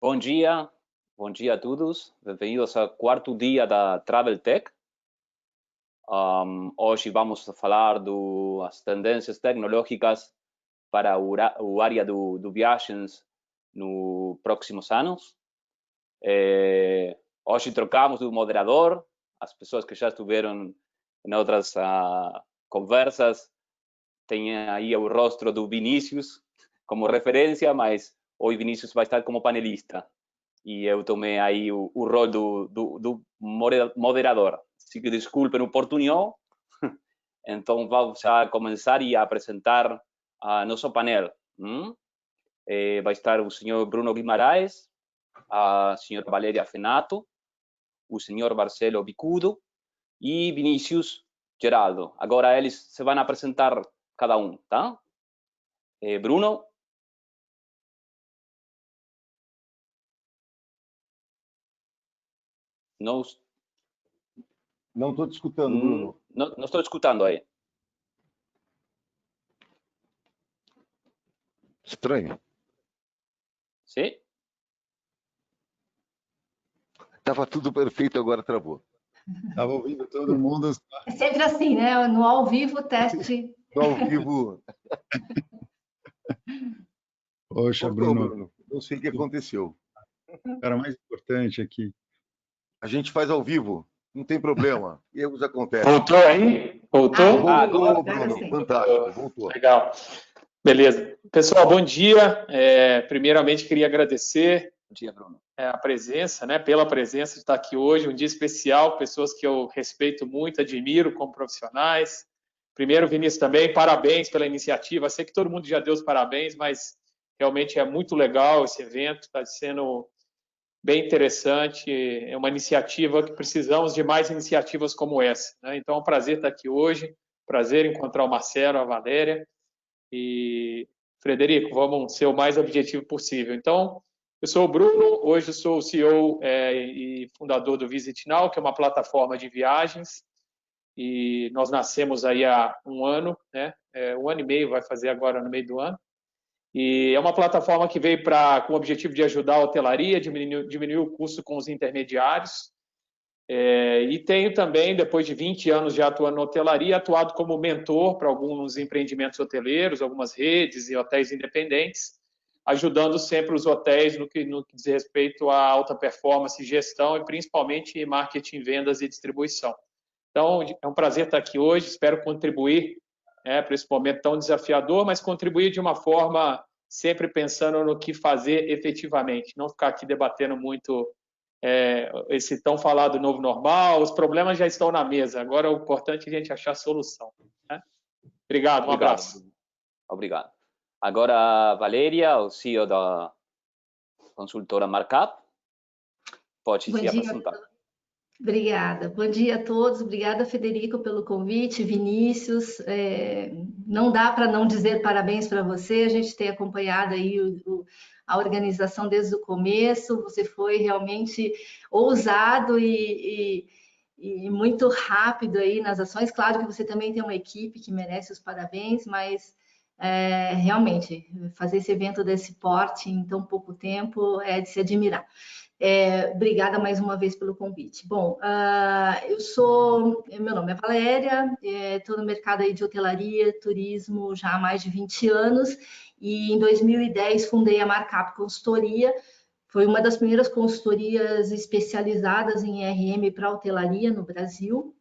Bom dia a todos. Bem-vindos ao quarto dia da Travel Tech. Hoje vamos falar das tendências tecnológicas para a área do viagens nos próximos anos. Hoje trocamos do moderador. As pessoas que já estiveram em outras conversas têm aí o rosto do Vinícius como referência, mas hoje Vinícius vai estar como panelista. E eu tomei aí o rol do moderador. Assim que desculpem o portunhol. Então, vamos já começar e apresentar nosso painel. Vai estar o senhor Bruno Guimarães, a senhora Valéria Fenato, o senhor Marcelo Bicudo e Vinícius Geraldo. Agora eles se vão apresentar cada um, tá? Bruno. Não estou te escutando, Bruno. Não estou escutando aí. Estranho. Sim? Estava tudo perfeito, agora travou. Estava ouvindo todo mundo. É sempre assim, né? No ao vivo, teste. No ao vivo. Poxa, Bruno. Não sei o que aconteceu. Cara, mais importante aqui. A gente faz ao vivo, não tem problema. Erros acontecem. Voltou aí? Voltou? Voltou, Bruno. Sim. Fantástico, voltou. Legal. Beleza. Pessoal, bom dia. Primeiramente, queria agradecer Bom dia, Bruno. a presença, né, pela presença de estar aqui hoje, um dia especial, pessoas que eu respeito muito, admiro como profissionais. Primeiro, Vinícius, também, parabéns pela iniciativa. Sei que todo mundo já deu os parabéns, mas realmente é muito legal esse evento, está sendo bem interessante, é uma iniciativa que precisamos de mais iniciativas como essa, né? Então é um prazer estar aqui hoje, prazer encontrar o Marcelo, a Valéria e Frederico, vamos ser o mais objetivo possível. Então, eu sou o Bruno, hoje eu sou o CEO e fundador do Visit Now, que é uma plataforma de viagens, e nós nascemos aí há um ano, né? 1 ano e meio vai fazer agora no meio do ano. E é uma plataforma que veio com o objetivo de ajudar a hotelaria, diminuir o custo com os intermediários. E tenho também, depois de 20 anos já atuando na hotelaria, atuado como mentor para alguns empreendimentos hoteleiros, algumas redes e hotéis independentes, ajudando sempre os hotéis no que diz respeito à alta performance, gestão e principalmente marketing, vendas e distribuição. Então, é um prazer estar aqui hoje, espero contribuir para esse momento tão desafiador, mas contribuir de uma forma sempre pensando no que fazer efetivamente, não ficar aqui debatendo muito esse tão falado novo normal, os problemas já estão na mesa, agora o importante é a gente achar a solução. Né? Obrigado, um abraço. Obrigado. Agora, a Valéria, o CEO da consultora Markup, pode se apresentar. Obrigada. Bom dia a todos. Obrigada, Federico, pelo convite. Vinícius, não dá para não dizer parabéns para você. A gente tem acompanhado aí a organização desde o começo. Você foi realmente ousado e muito rápido aí nas ações. Claro que você também tem uma equipe que merece os parabéns, mas realmente fazer esse evento desse porte em tão pouco tempo é de se admirar. Obrigada mais uma vez pelo convite. Bom, meu nome é Valéria, estou no mercado aí de hotelaria, turismo já há mais de 20 anos e em 2010 fundei a Markup Consultoria. Foi uma das primeiras consultorias especializadas em RM para hotelaria no Brasil.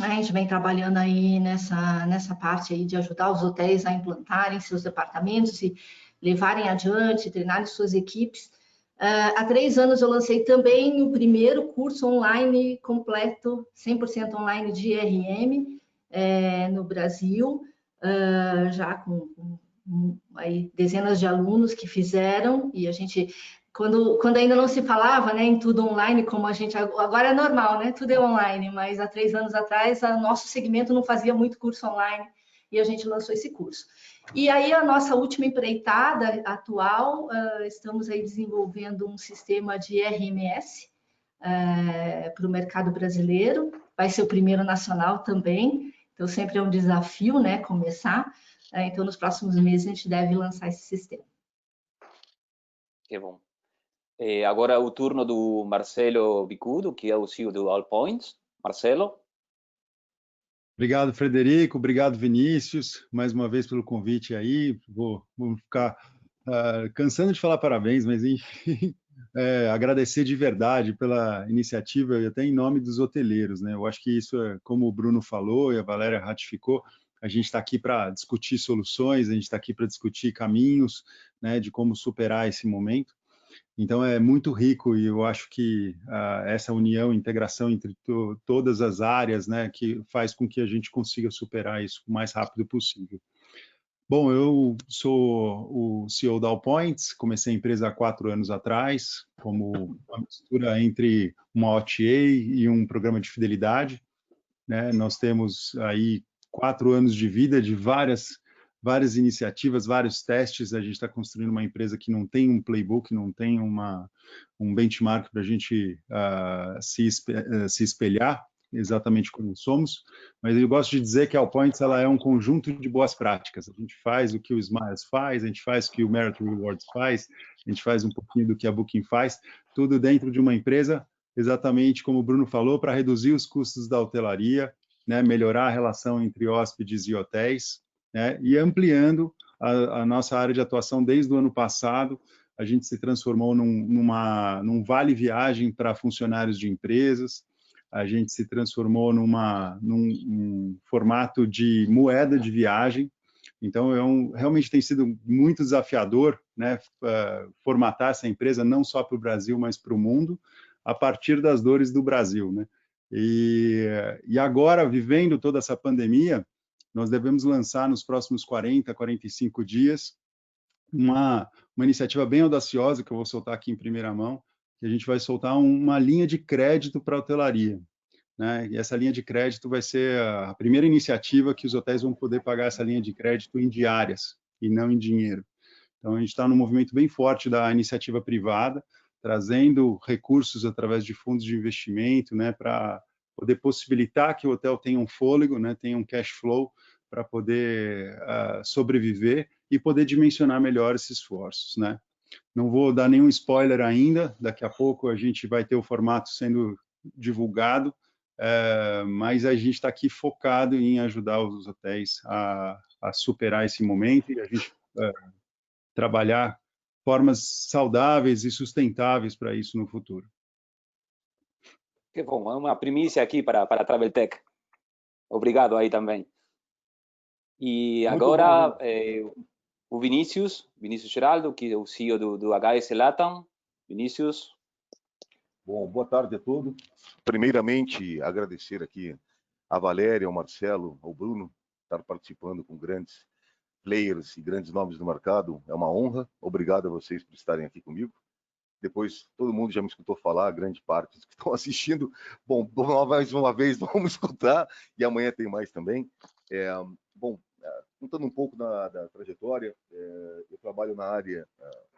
A gente vem trabalhando aí nessa parte aí de ajudar os hotéis a implantarem seus departamentos e levarem adiante, treinarem suas equipes. Há 3 anos eu lancei também o primeiro curso online completo, 100% online de RM no Brasil, já com aí dezenas de alunos que fizeram, e a gente, quando ainda não se falava, né, em tudo online, como a gente agora é normal, né, tudo é online, mas há 3 anos atrás, nosso segmento não fazia muito curso online, e a gente lançou esse curso. E aí, a nossa última empreitada atual, estamos aí desenvolvendo um sistema de RMS para o mercado brasileiro, vai ser o primeiro nacional também, então sempre é um desafio, né, começar, então nos próximos meses a gente deve lançar esse sistema. Que bom. Agora é o turno do Marcelo Bicudo, que é o CEO do Allpoints. Marcelo. Obrigado, Frederico. Obrigado, Vinícius, mais uma vez pelo convite aí. Vou ficar cansando de falar parabéns, mas enfim, agradecer de verdade pela iniciativa e até em nome dos hoteleiros, né? Eu acho que isso é, como o Bruno falou e a Valéria ratificou, a gente está aqui para discutir soluções, a gente está aqui para discutir caminhos, né, de como superar esse momento. Então é muito rico e eu acho que essa união, integração entre todas as áreas, né, que faz com que a gente consiga superar isso o mais rápido possível. Bom, eu sou o CEO da Allpoints, comecei a empresa há 4 anos atrás, como uma mistura entre uma OTA e um programa de fidelidade, né? Nós temos aí 4 anos de vida de várias iniciativas, vários testes. A gente está construindo uma empresa que não tem um playbook, não tem um benchmark para a gente se espelhar exatamente como somos, mas eu gosto de dizer que a Allpoints ela é um conjunto de boas práticas. A gente faz o que o Smiles faz, a gente faz o que o Merit Rewards faz, a gente faz um pouquinho do que a Booking faz, tudo dentro de uma empresa, exatamente como o Bruno falou, para reduzir os custos da hotelaria, né, melhorar a relação entre hóspedes e hotéis, né, e ampliando a nossa área de atuação desde o ano passado. A gente se transformou num vale viagem para funcionários de empresas, a gente se transformou num formato de moeda de viagem. Então, realmente tem sido muito desafiador, né, formatar essa empresa não só para o Brasil, mas para o mundo, a partir das dores do Brasil, né? E agora, vivendo toda essa pandemia, nós devemos lançar nos próximos 40, 45 dias uma iniciativa bem audaciosa, que eu vou soltar aqui em primeira mão, que a gente vai soltar uma linha de crédito para a hotelaria, né? E essa linha de crédito vai ser a primeira iniciativa que os hotéis vão poder pagar essa linha de crédito em diárias e não em dinheiro. Então, a gente está num movimento bem forte da iniciativa privada, trazendo recursos através de fundos de investimento, né, para poder possibilitar que o hotel tenha um fôlego, né, tenha um cash flow para poder sobreviver e poder dimensionar melhor esses esforços, né? Não vou dar nenhum spoiler ainda, daqui a pouco a gente vai ter o formato sendo divulgado, mas a gente está aqui focado em ajudar os hotéis a superar esse momento e a gente trabalhar formas saudáveis e sustentáveis para isso no futuro. Que bom, é uma primícia aqui para a Traveltech. Obrigado aí também. E agora, o Vinícius Geraldo, que é o CEO do HS Latam. Vinícius. Bom, boa tarde a todos. Primeiramente, agradecer aqui a Valéria, ao Marcelo, ao Bruno, estar participando com grandes players e grandes nomes do mercado. É uma honra. Obrigado a vocês por estarem aqui comigo. Depois, todo mundo já me escutou falar, grande parte dos que estão assistindo. Bom, mais uma vez, vamos escutar. E amanhã tem mais também. Contando um pouco da trajetória, eu trabalho na área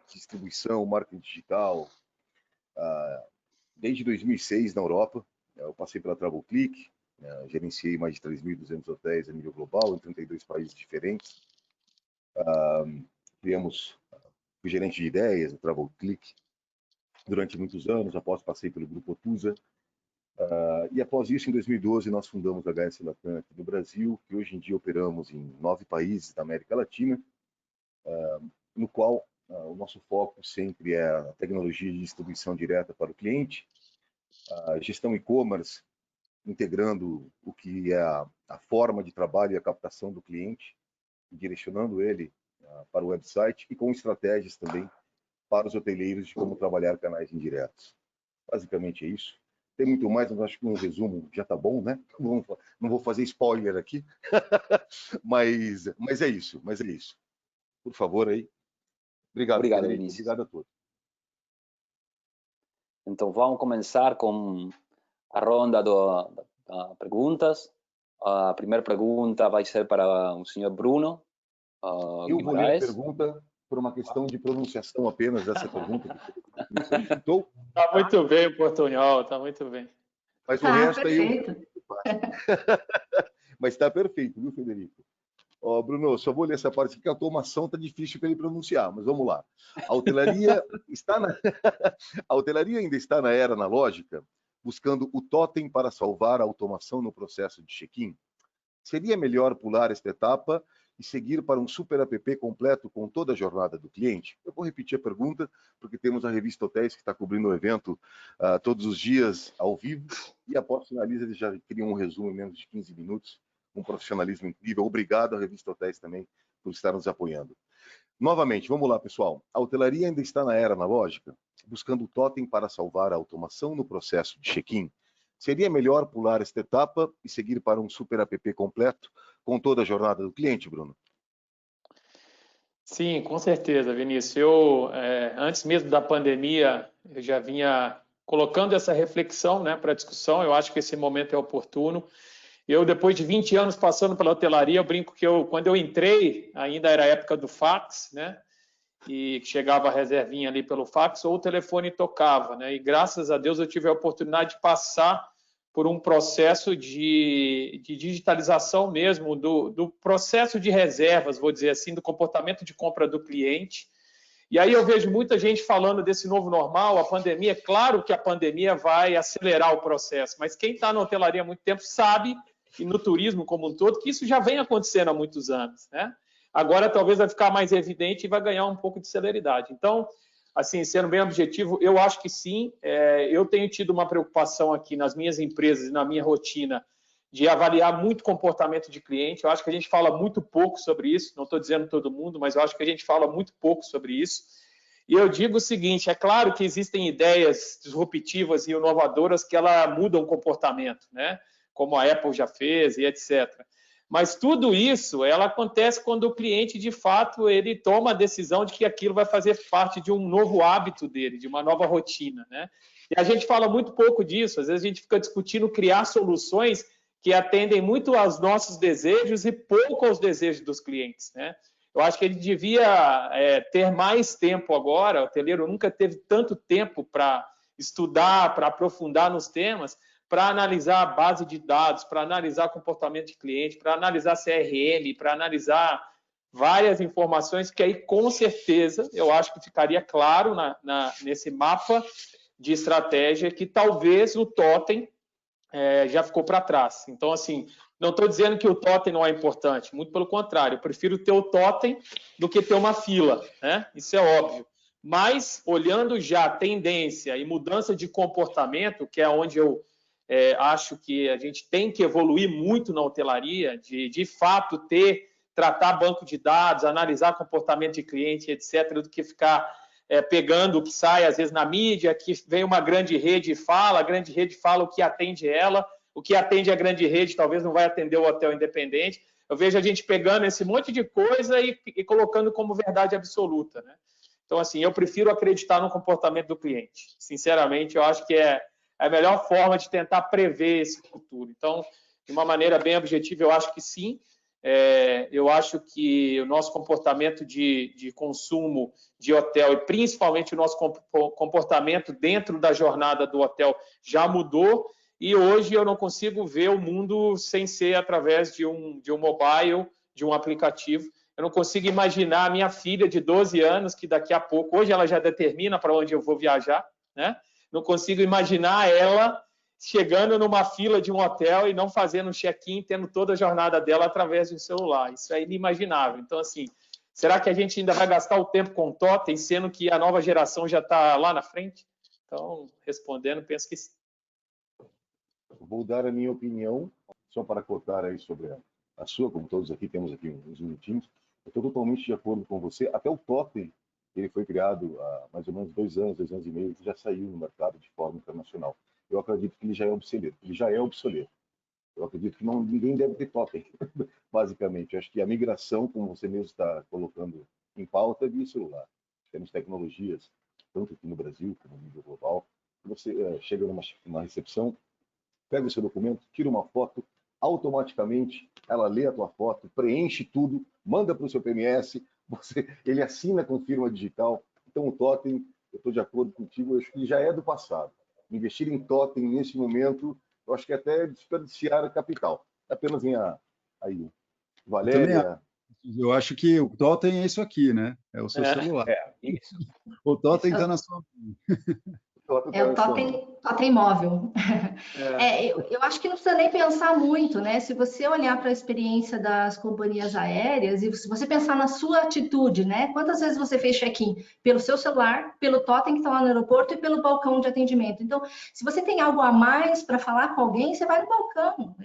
de distribuição, marketing digital, desde 2006 na Europa. Eu passei pela TravelClick, gerenciei mais de 3.200 hotéis a nível global, em 32 países diferentes. Fui gerente de ideias da TravelClick durante muitos anos, após passei pelo Grupo Otusa. E após isso, em 2012, nós fundamos a HS Latam aqui no Brasil, que hoje em dia operamos em 9 países da América Latina, no qual o nosso foco sempre é a tecnologia de distribuição direta para o cliente, a gestão e-commerce, integrando o que é a forma de trabalho e a captação do cliente, direcionando ele para o website e com estratégias também para os hoteleiros de como trabalhar canais indiretos. Basicamente é isso. Tem muito mais, mas acho que um resumo já está bom, né? Não vou fazer spoiler aqui, mas é isso, Por favor, aí. Obrigado, Vinícius. Obrigado a todos. Então, vamos começar com a ronda de perguntas. A primeira pergunta vai ser para o senhor Bruno Eu vou ler a pergunta por uma questão de pronunciação apenas dessa pergunta. Está muito bem o portunhol, está muito bem. Mas o resto aí... Mas está perfeito, viu, Frederico? Bruno, só vou ler essa parte aqui, que a automação está difícil para ele pronunciar, mas vamos lá. A hotelaria a hotelaria ainda está na era analógica, buscando o totem para salvar a automação no processo de check-in. Seria melhor pular esta etapa e seguir para um super app completo com toda a jornada do cliente? Eu vou repetir a pergunta, porque temos a revista Hotéis que está cobrindo o evento todos os dias ao vivo, e após finaliza, eles já criam um resumo em menos de 15 minutos, um profissionalismo incrível. Obrigado à revista Hotéis também por estar nos apoiando. Novamente, vamos lá, pessoal. A hotelaria ainda está na era analógica, buscando o totem para salvar a automação no processo de check-in. Seria melhor pular esta etapa e seguir para um super app completo com toda a jornada do cliente, Bruno? Sim, com certeza, Vinícius. Eu, antes mesmo da pandemia, eu já vinha colocando essa reflexão, né, para discussão. Eu acho que esse momento é oportuno. Eu, depois de 20 anos passando pela hotelaria, eu brinco que quando eu entrei, ainda era a época do fax, né? E chegava a reservinha ali pelo fax ou o telefone tocava, né? E graças a Deus eu tive a oportunidade de passar por um processo de digitalização mesmo do processo de reservas, vou dizer assim, do comportamento de compra do cliente. E aí eu vejo muita gente falando desse novo normal, a pandemia. Claro que a pandemia vai acelerar o processo, mas quem está na hotelaria há muito tempo sabe, e no turismo como um todo, que isso já vem acontecendo há muitos anos, né? Agora talvez vai ficar mais evidente e vai ganhar um pouco de celeridade. Então, assim, sendo bem objetivo, eu acho que sim. Eu tenho tido uma preocupação aqui nas minhas empresas e na minha rotina de avaliar muito comportamento de cliente. Eu acho que a gente fala muito pouco sobre isso, não estou dizendo todo mundo, mas eu acho que a gente fala muito pouco sobre isso. E eu digo o seguinte, é claro que existem ideias disruptivas e inovadoras que ela mudam o comportamento, né? Como a Apple já fez e etc. Mas tudo isso, ela acontece quando o cliente, de fato, ele toma a decisão de que aquilo vai fazer parte de um novo hábito dele, de uma nova rotina, né? E a gente fala muito pouco disso, às vezes a gente fica discutindo criar soluções que atendem muito aos nossos desejos e pouco aos desejos dos clientes, né? Eu acho que ele devia ter mais tempo agora, o hoteleiro nunca teve tanto tempo para estudar, para aprofundar nos temas, para analisar a base de dados, para analisar comportamento de cliente, para analisar CRM, para analisar várias informações que aí, com certeza, eu acho que ficaria claro nesse mapa de estratégia que talvez o totem já ficou para trás. Então, assim, não estou dizendo que o totem não é importante, muito pelo contrário, eu prefiro ter o totem do que ter uma fila, né? Isso é óbvio. Mas, olhando já a tendência e mudança de comportamento, que é onde eu acho que a gente tem que evoluir muito na hotelaria, de fato tratar banco de dados, analisar comportamento de cliente, etc., do que ficar pegando o que sai, às vezes, na mídia, que vem uma grande rede e fala, a grande rede fala o que atende ela, o que atende a grande rede talvez não vai atender o hotel independente. Eu vejo a gente pegando esse monte de coisa e colocando como verdade absoluta, né? Então, assim, eu prefiro acreditar no comportamento do cliente. Sinceramente, eu acho que é a melhor forma de tentar prever esse futuro. Então, de uma maneira bem objetiva, eu acho que sim. Eu acho que o nosso comportamento de consumo de hotel, e principalmente o nosso comportamento dentro da jornada do hotel, já mudou. E hoje eu não consigo ver o mundo sem ser através de um mobile, de um aplicativo. Eu não consigo imaginar a minha filha de 12 anos, que daqui a pouco, hoje ela já determina para onde eu vou viajar, né? Não consigo imaginar ela chegando numa fila de um hotel e não fazendo um check-in, tendo toda a jornada dela através de um celular. Isso é inimaginável. Então, assim, será que a gente ainda vai gastar o tempo com totem, sendo que a nova geração já está lá na frente? Então, respondendo, penso que sim. Vou dar a minha opinião, só para cortar aí sobre a sua, como todos aqui, temos aqui uns minutinhos. Eu estou totalmente de acordo com você. Até o totem, ele foi criado há mais ou menos 2 anos e meio, que já saiu no mercado de forma internacional. Eu acredito que ele já é obsoleto. Eu acredito que ninguém deve ter totem, basicamente. Eu acho que a migração, como você mesmo está colocando em pauta, é via celular. Temos tecnologias, tanto aqui no Brasil como no nível global, que você chega numa recepção, pega o seu documento, tira uma foto, automaticamente ela lê a tua foto, preenche tudo, manda para o seu PMS, ele assina com firma digital. Então o totem, eu estou de acordo contigo, eu acho que já é do passado. Investir em totem nesse momento, eu acho que até desperdiciar capital. Apenas aí, Valéria, Eu acho que o totem é isso aqui, né? É o seu celular. Isso. O totem está na sua mão. É o totem móvel. Eu acho que não precisa nem pensar muito, né? Se você olhar para a experiência das companhias aéreas e se você pensar na sua atitude, né? Quantas vezes você fez check-in pelo seu celular, pelo totem que está lá no aeroporto e pelo balcão de atendimento? Então, se você tem algo a mais para falar com alguém, você vai no balcão.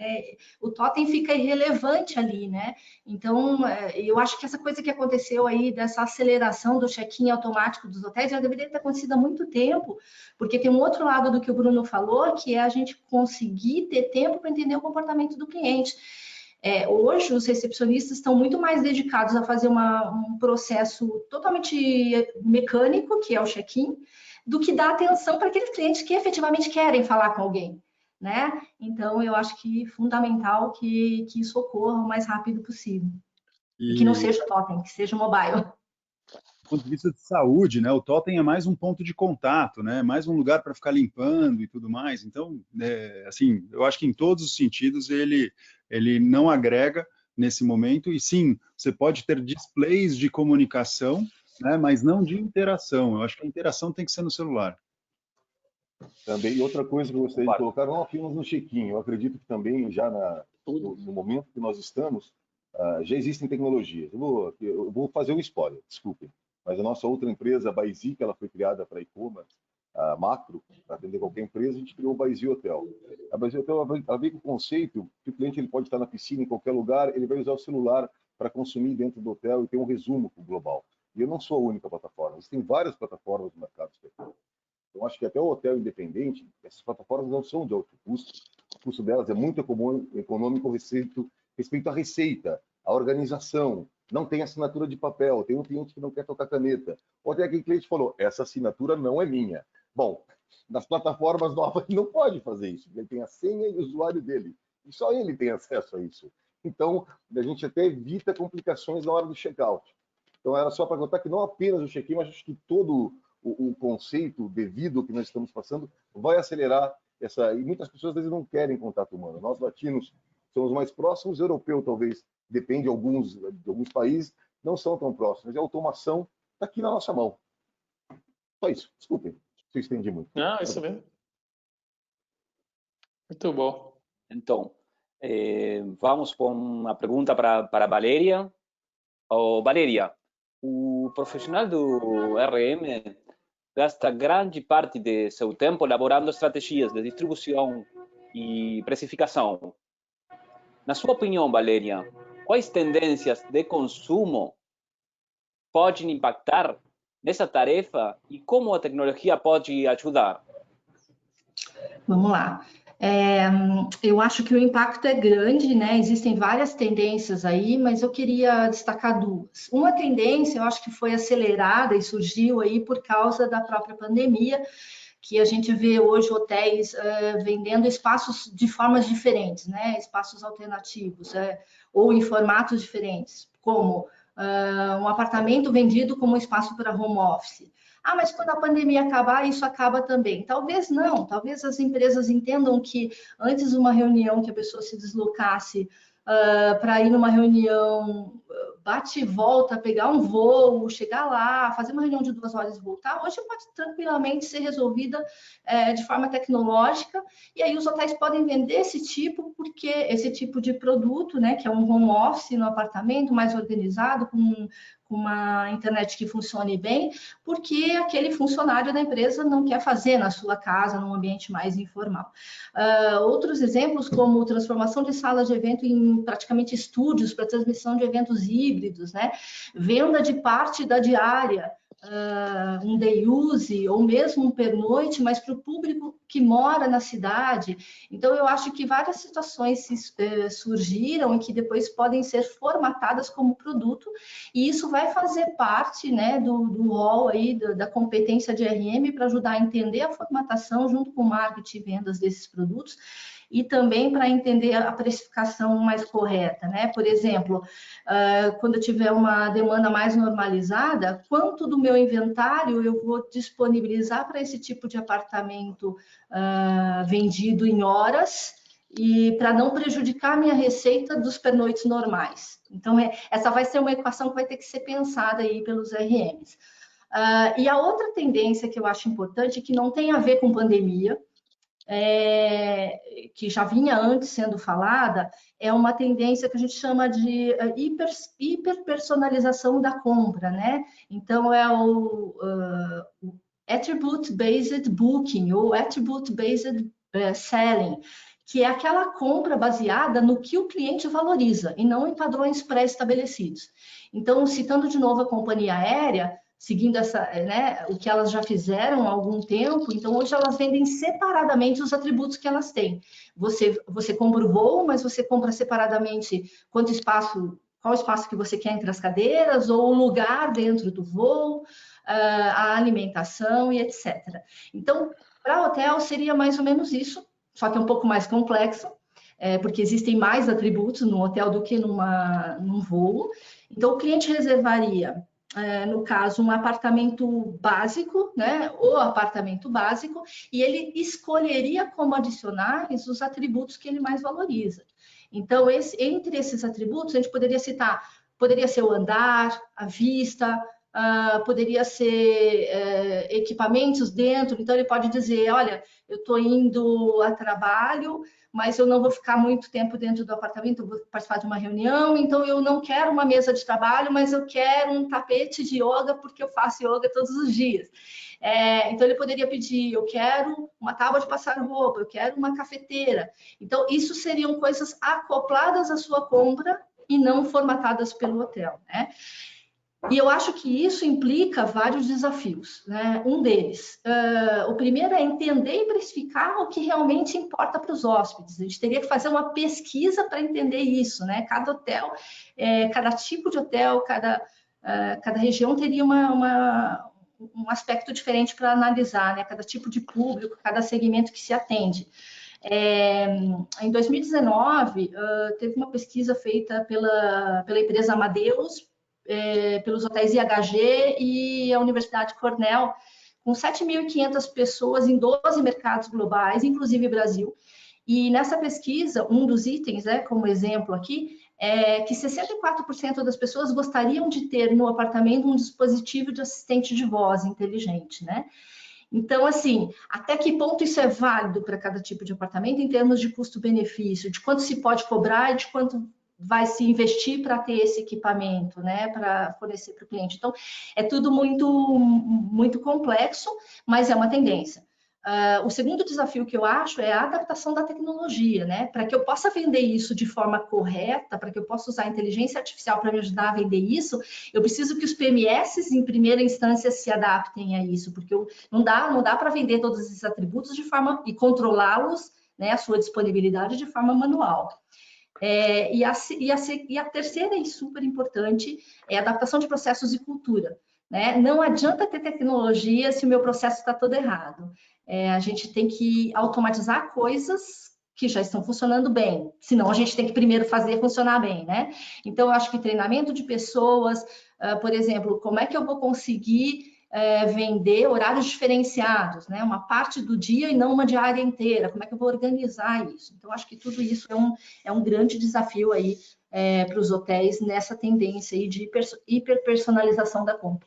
O totem fica irrelevante ali, né? Então, eu acho que essa coisa que aconteceu aí, dessa aceleração do check-in automático dos hotéis, já deveria ter acontecido há muito tempo, porque tem um outro lado do que o Bruno falou, que é a gente conseguir ter tempo para entender o comportamento do cliente. Hoje, os recepcionistas estão muito mais dedicados a fazer um processo totalmente mecânico, que é o check-in, do que dar atenção para aqueles clientes que efetivamente querem falar com alguém, né? Então, eu acho que é fundamental que isso ocorra o mais rápido possível. E que não seja totem, que seja mobile. Do ponto de vista de saúde, né, o totem é mais um ponto de contato, né, mais um lugar para ficar limpando e tudo mais. Então, assim, eu acho que em todos os sentidos ele não agrega nesse momento. E sim, você pode ter displays de comunicação, né, mas não de interação. Eu acho que a interação tem que ser no celular. Também, e outra coisa que eu gostaria de colocar, não apenas no check-in, eu acredito que também já no momento que nós estamos, já existem tecnologias. Eu vou fazer um spoiler, desculpem, mas a nossa outra empresa, a Baizic, ela foi criada para e-commerce, macro, para atender qualquer empresa, a gente criou o Baizi Hotel. A Baizi Hotel, ela vem com o conceito que o cliente ele pode estar na piscina, em qualquer lugar, ele vai usar o celular para consumir dentro do hotel e ter um resumo global. E eu não sou a única plataforma, existem várias plataformas no mercado. Então, acho que até o hotel independente, essas plataformas não são de alto custo. O custo delas é muito econômico respeito à receita, à organização. Não tem assinatura de papel. Tem um cliente que não quer tocar caneta. Ou tem aquele cliente que falou, essa assinatura não é minha. Bom, nas plataformas novas não pode fazer isso. Ele tem a senha e o usuário dele. E só ele tem acesso a isso. Então, a gente até evita complicações na hora do check-out. Então, era só para contar que não apenas o check-in, mas acho que todo o conceito devido que nós estamos passando vai acelerar essa... E muitas pessoas, às vezes, não querem contato humano. Nós, latinos, somos mais próximos, europeu, talvez, depende de alguns países, não são tão próximos. E a automação está aqui na nossa mão. Só isso. Desculpem, se eu estendi muito. Não, isso mesmo. Muito bom. Então, vamos com uma pergunta para a Valéria. Valéria, o profissional do RM gasta grande parte de seu tempo elaborando estratégias de distribuição e precificação. Na sua opinião, Valéria, quais tendências de consumo podem impactar nessa tarefa e como a tecnologia pode ajudar? Vamos lá. Eu acho que o impacto é grande, né? Existem várias tendências aí, mas eu queria destacar duas. Uma tendência, eu acho que foi acelerada e surgiu aí por causa da própria pandemia, que a gente vê hoje hotéis vendendo espaços de formas diferentes, né? Espaços alternativos, ou em formatos diferentes, como um apartamento vendido como espaço para home office. Mas quando a pandemia acabar, isso acaba também. Talvez não, talvez as empresas entendam que antes de uma reunião que a pessoa se deslocasse para ir numa reunião, bate e volta, pegar um voo, chegar lá, fazer uma reunião de 2 horas e voltar, hoje pode tranquilamente ser resolvida de forma tecnológica, e aí os hotéis podem vender esse tipo de produto, né, que é um home office no apartamento, mais organizado, com uma internet que funcione bem, porque aquele funcionário da empresa não quer fazer na sua casa, num ambiente mais informal. Outros exemplos, como transformação de salas de evento em praticamente estúdios para transmissão de eventos híbridos, né? Venda de parte da diária, um day use ou mesmo um pernoite, mas para o público que mora na cidade. Então, eu acho que várias situações surgiram e que depois podem ser formatadas como produto, e isso vai fazer parte, né, do rol aí da competência de RM para ajudar a entender a formatação junto com o marketing e vendas desses produtos, e também para entender a precificação mais correta, né? Por exemplo, quando eu tiver uma demanda mais normalizada, quanto do meu inventário eu vou disponibilizar para esse tipo de apartamento vendido em horas e para não prejudicar a minha receita dos pernoites normais. Então, essa vai ser uma equação que vai ter que ser pensada aí pelos RMs. E a outra tendência que eu acho importante, que não tem a ver com pandemia, que já vinha antes sendo falada, é uma tendência que a gente chama de hiperpersonalização da compra, né? Então, é o Attribute-Based Booking, ou Attribute-Based Selling, que é aquela compra baseada no que o cliente valoriza, e não em padrões pré-estabelecidos. Então, citando de novo a companhia aérea, seguindo o que elas já fizeram há algum tempo, então hoje elas vendem separadamente os atributos que elas têm. Você compra o voo, mas você compra separadamente qual espaço que você quer entre as cadeiras, ou o lugar dentro do voo, a alimentação e etc. Então, para hotel seria mais ou menos isso, só que é um pouco mais complexo, porque existem mais atributos no hotel do que num voo. Então, o cliente reservaria, no caso, um apartamento básico, né, ou apartamento básico, e ele escolheria como adicionais os atributos que ele mais valoriza. Então, entre esses atributos, a gente poderia ser o andar, a vista, poderia ser equipamentos dentro. Então, ele pode dizer, olha, eu estou indo a trabalho, mas eu não vou ficar muito tempo dentro do apartamento, eu vou participar de uma reunião, então eu não quero uma mesa de trabalho, mas eu quero um tapete de yoga, porque eu faço yoga todos os dias. Então, ele poderia pedir, eu quero uma tábua de passar roupa, eu quero uma cafeteira. Então, isso seriam coisas acopladas à sua compra e não formatadas pelo hotel, né? E eu acho que isso implica vários desafios, né? Um deles, o primeiro é entender e precificar o que realmente importa para os hóspedes. A gente teria que fazer uma pesquisa para entender isso, né? Cada hotel, cada tipo de hotel, cada região teria um aspecto diferente para analisar, né? Cada tipo de público, cada segmento que se atende. Em 2019, teve uma pesquisa feita pela empresa Amadeus, pelos hotéis IHG e a Universidade Cornell, com 7.500 pessoas em 12 mercados globais, inclusive Brasil. E nessa pesquisa, um dos itens, como exemplo aqui, é que 64% das pessoas gostariam de ter no apartamento um dispositivo de assistente de voz inteligente, né? Então, assim, até que ponto isso é válido para cada tipo de apartamento em termos de custo-benefício, de quanto se pode cobrar e de quanto vai se investir para ter esse equipamento, né, para fornecer para o cliente. Então, é tudo muito complexo, mas é uma tendência. O segundo desafio que eu acho é a adaptação da tecnologia, né? Para que eu possa vender isso de forma correta, para que eu possa usar a inteligência artificial para me ajudar a vender isso, eu preciso que os PMS, em primeira instância, se adaptem a isso, porque não dá para vender todos esses atributos de forma e controlá-los, né, a sua disponibilidade de forma manual. E a terceira e super importante é a adaptação de processos e cultura, né? Não adianta ter tecnologia se o meu processo está todo errado. A gente tem que automatizar coisas que já estão funcionando bem, senão a gente tem que primeiro fazer funcionar bem, né? Então, eu acho que treinamento de pessoas, por exemplo, como é que eu vou conseguir vender horários diferenciados, né? Uma parte do dia e não uma diária inteira. Como é que eu vou organizar isso? Então, acho que tudo isso é um grande desafio aí para os hotéis nessa tendência aí de hiperpersonalização da compra.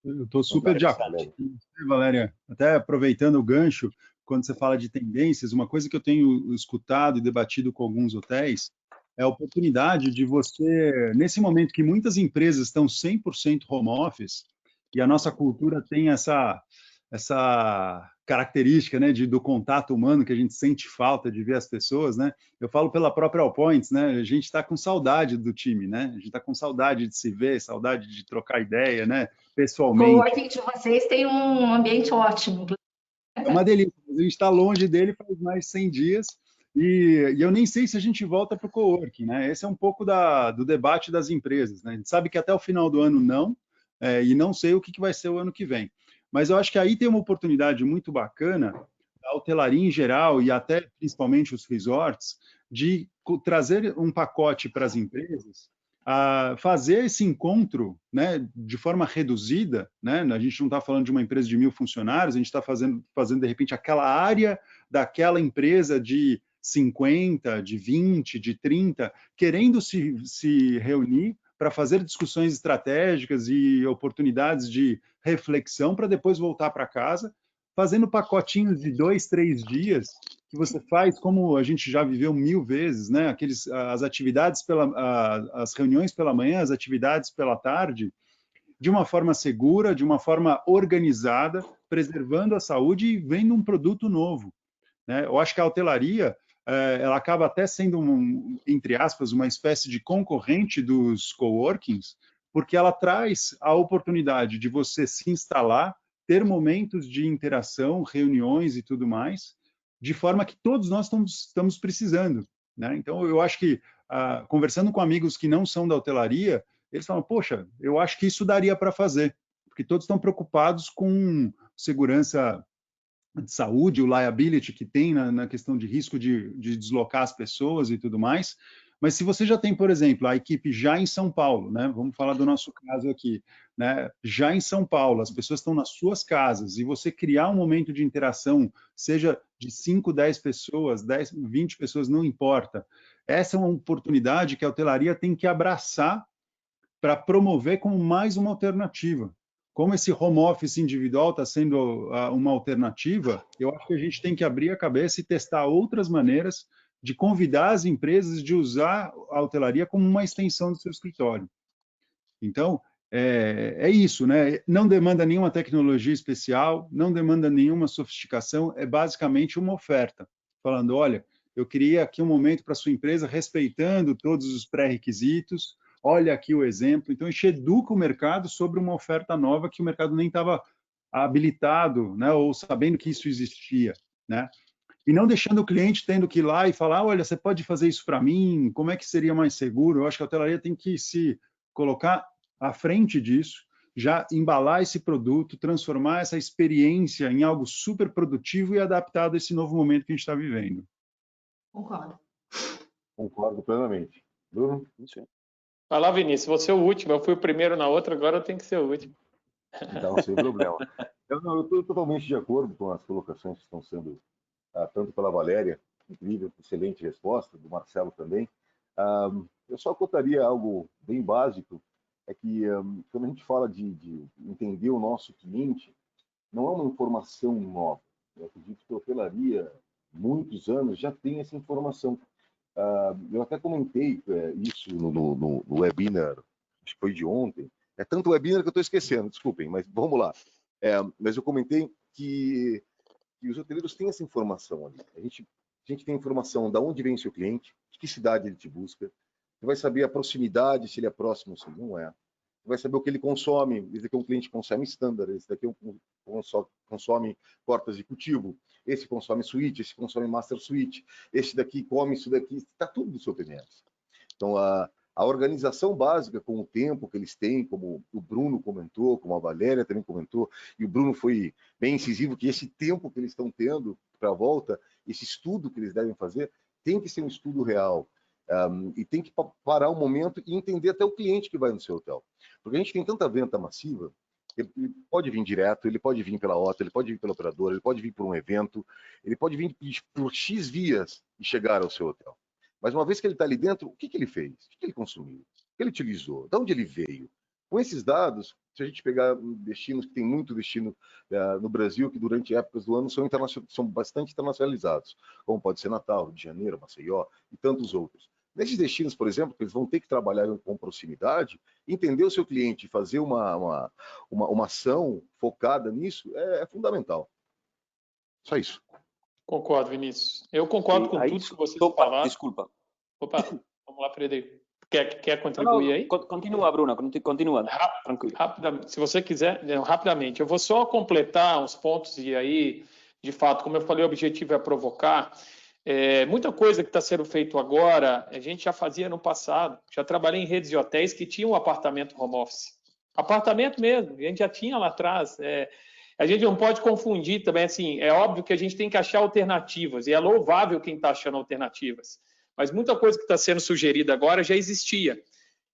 Eu estou super de acordo com você, Valéria. Até aproveitando o gancho, quando você fala de tendências, uma coisa que eu tenho escutado e debatido com alguns hotéis é a oportunidade de você, nesse momento que muitas empresas estão 100% home office, e a nossa cultura tem essa característica, né, do contato humano, que a gente sente falta de ver as pessoas, né? Eu falo pela própria Allpoints, né? A gente está com saudade do time, né? A gente está com saudade de se ver, saudade de trocar ideia, né? Pessoalmente. O coworking de vocês tem um ambiente ótimo. É uma delícia. A gente está longe dele faz mais de 100 dias e eu nem sei se a gente volta para o coworking, né? Esse é um pouco do debate das empresas, né? A gente sabe que até o final do ano não, e não sei o que vai ser o ano que vem. Mas eu acho que aí tem uma oportunidade muito bacana, a hotelaria em geral e até principalmente os resorts, de trazer um pacote para as empresas, a fazer esse encontro, né, de forma reduzida, né? A gente não está falando de uma empresa de 1.000 funcionários, a gente está fazendo de repente aquela área daquela empresa de 50, de 20, de 30, querendo se reunir para fazer discussões estratégicas e oportunidades de reflexão para depois voltar para casa, fazendo pacotinhos de 2, 3 dias, que você faz como a gente já viveu 1000 vezes, né? As atividades, as reuniões pela manhã, as atividades pela tarde, de uma forma segura, de uma forma organizada, preservando a saúde e vendo um produto novo, né? Eu acho que a hotelaria ela acaba até sendo, entre aspas, uma espécie de concorrente dos coworkings, porque ela traz a oportunidade de você se instalar, ter momentos de interação, reuniões e tudo mais, de forma que todos nós estamos precisando, né? Então, eu acho que, conversando com amigos que não são da hotelaria, eles falam, poxa, eu acho que isso daria para fazer, porque todos estão preocupados com segurança de saúde, o liability que tem na questão de risco de deslocar as pessoas e tudo mais. Mas se você já tem, por exemplo, a equipe já em São Paulo, né? Vamos falar do nosso caso aqui, né? Já em São Paulo, as pessoas estão nas suas casas e você criar um momento de interação, seja de 5, 10 pessoas, 10, 20 pessoas, não importa. Essa é uma oportunidade que a hotelaria tem que abraçar para promover como mais uma alternativa. Como esse home office individual está sendo uma alternativa, eu acho que a gente tem que abrir a cabeça e testar outras maneiras de convidar as empresas de usar a hotelaria como uma extensão do seu escritório. Então, é isso, né? Não demanda nenhuma tecnologia especial, não demanda nenhuma sofisticação, é basicamente uma oferta, falando, olha, eu queria aqui um momento para a sua empresa, respeitando todos os pré-requisitos, olha aqui o exemplo. Então, a gente educa o mercado sobre uma oferta nova que o mercado nem estava habilitado, né, ou sabendo que isso existia, né? E não deixando o cliente tendo que ir lá e falar, olha, você pode fazer isso para mim, como é que seria mais seguro? Eu acho que a hotelaria tem que se colocar à frente disso, já embalar esse produto, transformar essa experiência em algo super produtivo e adaptado a esse novo momento que a gente está vivendo. Concordo. Concordo plenamente. Bruno? Sim. Vai lá, Vinícius, você é o último. Eu fui o primeiro na outra, agora eu tenho que ser o último. Então, sem problema. Eu estou totalmente de acordo com as colocações que estão sendo, tanto pela Valéria, incrível, excelente resposta, do Marcelo também. Eu só contaria algo bem básico, é que quando a gente fala de entender o nosso cliente, não é uma informação nova. Eu acredito que a hotelaria, muitos anos, já tem essa informação. Eu até comentei isso no webinar, acho que foi de ontem. É tanto webinar que eu estou esquecendo, desculpem, mas vamos lá. Mas eu comentei que os hoteleiros têm essa informação ali. A gente tem informação de onde vem seu cliente, de que cidade ele te busca. Você vai saber a proximidade, se ele é próximo ou se não é. Você vai saber o que ele consome. Esse daqui é um cliente que consome standard, esse daqui consome portas de cultivo, esse consome suíte, esse consome master suíte, esse daqui come isso daqui, está tudo do seu PMS. Então, a organização básica com o tempo que eles têm, como o Bruno comentou, como a Valéria também comentou, e o Bruno foi bem incisivo, que esse tempo que eles estão tendo para a volta, esse estudo que eles devem fazer, tem que ser um estudo real. E tem que parar um momento e entender até o cliente que vai no seu hotel. Porque a gente tem tanta venda massiva, ele pode vir direto, ele pode vir pela OTA, ele pode vir pela operadora, ele pode vir por um evento, ele pode vir por X vias e chegar ao seu hotel. Mas uma vez que ele está ali dentro, o que ele fez? O que ele consumiu? O que ele utilizou? De onde ele veio? Com esses dados, se a gente pegar destinos, que tem muito destino no Brasil, que durante épocas do ano são bastante internacionalizados, como pode ser Natal, Rio de Janeiro, Maceió e tantos outros. Nesses destinos, por exemplo, que eles vão ter que trabalhar com proximidade, entender o seu cliente e fazer uma ação focada nisso é fundamental. Só isso. Concordo, Vinícius. Eu concordo com tudo que vocês falaram. Desculpa. Opa, vamos lá, Frederico. Quer contribuir aí? Continua, Bruna, continua. Tranquilo. Rapidamente, se você quiser, rapidamente. Eu vou só completar uns pontos e aí, de fato, como eu falei, o objetivo é provocar. Muita coisa que está sendo feito agora, a gente já fazia no passado. Já trabalhei em redes de hotéis que tinham um apartamento home office. Apartamento mesmo, a gente já tinha lá atrás. A gente não pode confundir também, assim, é óbvio que a gente tem que achar alternativas, e é louvável quem está achando alternativas. Mas muita coisa que está sendo sugerida agora já existia.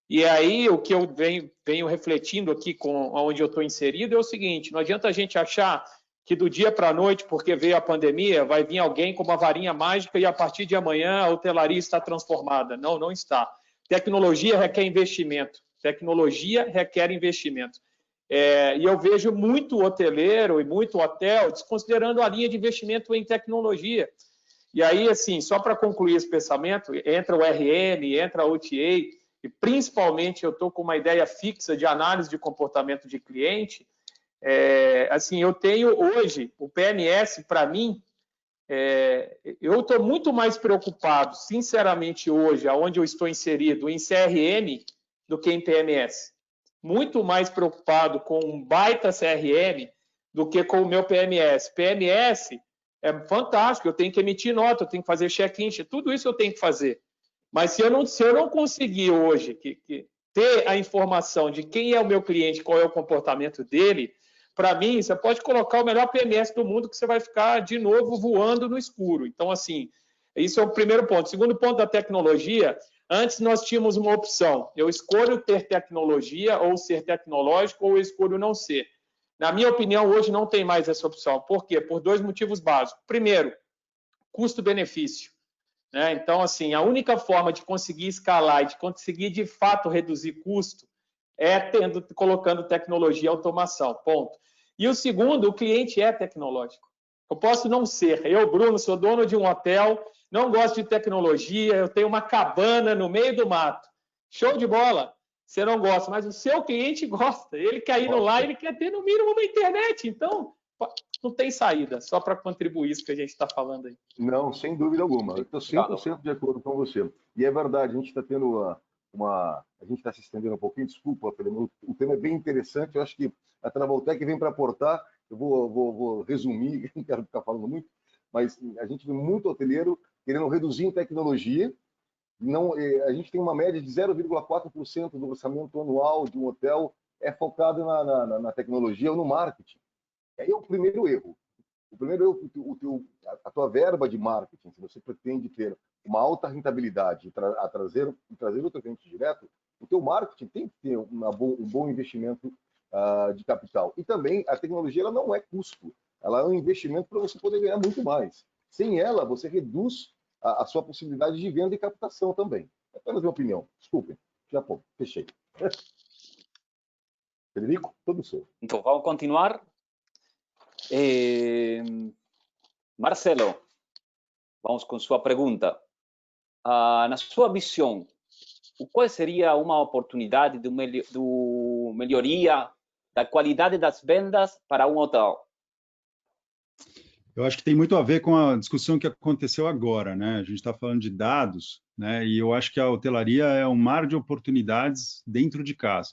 E aí, o que eu venho refletindo aqui com onde eu estou inserido é o seguinte, não adianta a gente achar que do dia para a noite, porque veio a pandemia, vai vir alguém com uma varinha mágica e a partir de amanhã a hotelaria está transformada. Não, não está. Tecnologia requer investimento. Tecnologia requer investimento. E eu vejo muito hoteleiro e muito hotel desconsiderando a linha de investimento em tecnologia. E aí, assim, só para concluir esse pensamento, entra o RM, entra a OTA, e principalmente eu estou com uma ideia fixa de análise de comportamento de cliente. Assim, eu tenho hoje, o PMS, para mim, eu estou muito mais preocupado, sinceramente, hoje, aonde eu estou inserido, em CRM, do que em PMS. Muito mais preocupado com um baita CRM do que com o meu PMS. PMS é fantástico, eu tenho que emitir nota, eu tenho que fazer check-in, tudo isso eu tenho que fazer. Mas se eu não conseguir hoje ter a informação de quem é o meu cliente, qual é o comportamento dele, para mim, você pode colocar o melhor PMS do mundo que você vai ficar, de novo, voando no escuro. Então, assim, isso é o primeiro ponto. Segundo ponto da tecnologia, antes nós tínhamos uma opção. Eu escolho ter tecnologia ou ser tecnológico, ou eu escolho não ser. Na minha opinião, hoje não tem mais essa opção. Por quê? Por dois motivos básicos. Primeiro, custo-benefício. Então, assim, a única forma de conseguir escalar e de conseguir, de fato, reduzir custo é colocando tecnologia e automação, ponto. E o segundo, o cliente é tecnológico. Eu posso não ser. Eu, Bruno, sou dono de um hotel, não gosto de tecnologia, eu tenho uma cabana no meio do mato. Show de bola. Você não gosta, mas o seu cliente gosta. Ele quer ir lá, ele quer ter, no mínimo, uma internet. Então, não tem saída, só para contribuir isso que a gente está falando aí. Não, sem dúvida alguma. Eu estou 100% de acordo com você. E é verdade, a gente está tendo a gente está se estendendo um pouquinho, desculpa, o tema é bem interessante, eu acho que a Travoltec vem para aportar, eu vou resumir, não quero ficar falando muito, mas a gente vê muito hoteleiro querendo reduzir em tecnologia, a gente tem uma média de 0,4% do orçamento anual de um hotel focado na tecnologia ou no marketing. Aí é o primeiro erro. O primeiro erro, a tua verba de marketing, se você pretende ter uma alta rentabilidade e trazer outro cliente direto, o teu marketing tem que ter um bom investimento de capital. E também a tecnologia ela não é custo, ela é um investimento para você poder ganhar muito mais. Sem ela, você reduz a sua possibilidade de venda e captação também. É apenas minha opinião. Desculpem, já fechei. Frederico, todo seu. Então, vamos continuar. Marcelo, vamos com sua pergunta. Na sua visão, qual seria uma oportunidade de melhoria da qualidade das vendas para um hotel? Eu acho que tem muito a ver com a discussão que aconteceu agora, né? A gente está falando de dados, né? E eu acho que a hotelaria é um mar de oportunidades dentro de casa.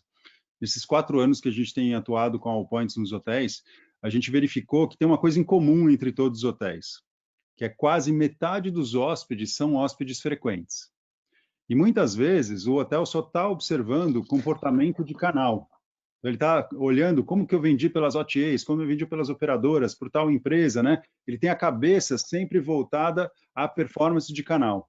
Nesses 4 anos que a gente tem atuado com a Allpoints nos hotéis, a gente verificou que tem uma coisa em comum entre todos os hotéis, que é quase metade dos hóspedes são hóspedes frequentes. E muitas vezes o hotel só está observando o comportamento de canal. Ele está olhando como que eu vendi pelas OTAs, como eu vendi pelas operadoras, por tal empresa, né? Ele tem a cabeça sempre voltada à performance de canal.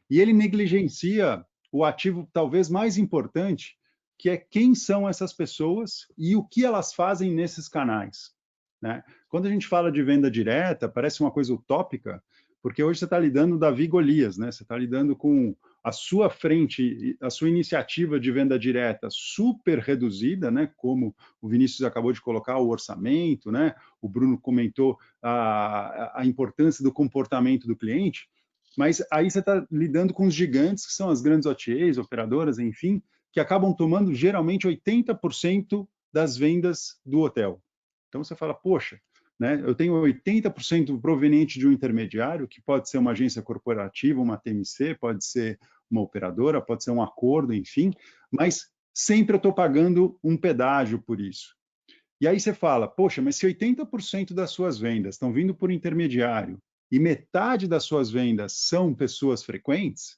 E ele negligencia o ativo talvez mais importante, que é quem são essas pessoas e o que elas fazem nesses canais, né? Quando a gente fala de venda direta, parece uma coisa utópica, porque hoje você está lidando Davi e Golias, né? Você está lidando com a sua frente, a sua iniciativa de venda direta super reduzida, né? Como o Vinícius acabou de colocar, o orçamento, né? O Bruno comentou a importância do comportamento do cliente, mas aí você está lidando com os gigantes, que são as grandes OTAs, operadoras, enfim, que acabam tomando geralmente 80% das vendas do hotel. Então você fala, poxa, né, eu tenho 80% proveniente de um intermediário, que pode ser uma agência corporativa, uma TMC, pode ser uma operadora, pode ser um acordo, enfim, mas sempre eu estou pagando um pedágio por isso. E aí você fala, poxa, mas se 80% das suas vendas estão vindo por intermediário e metade das suas vendas são pessoas frequentes,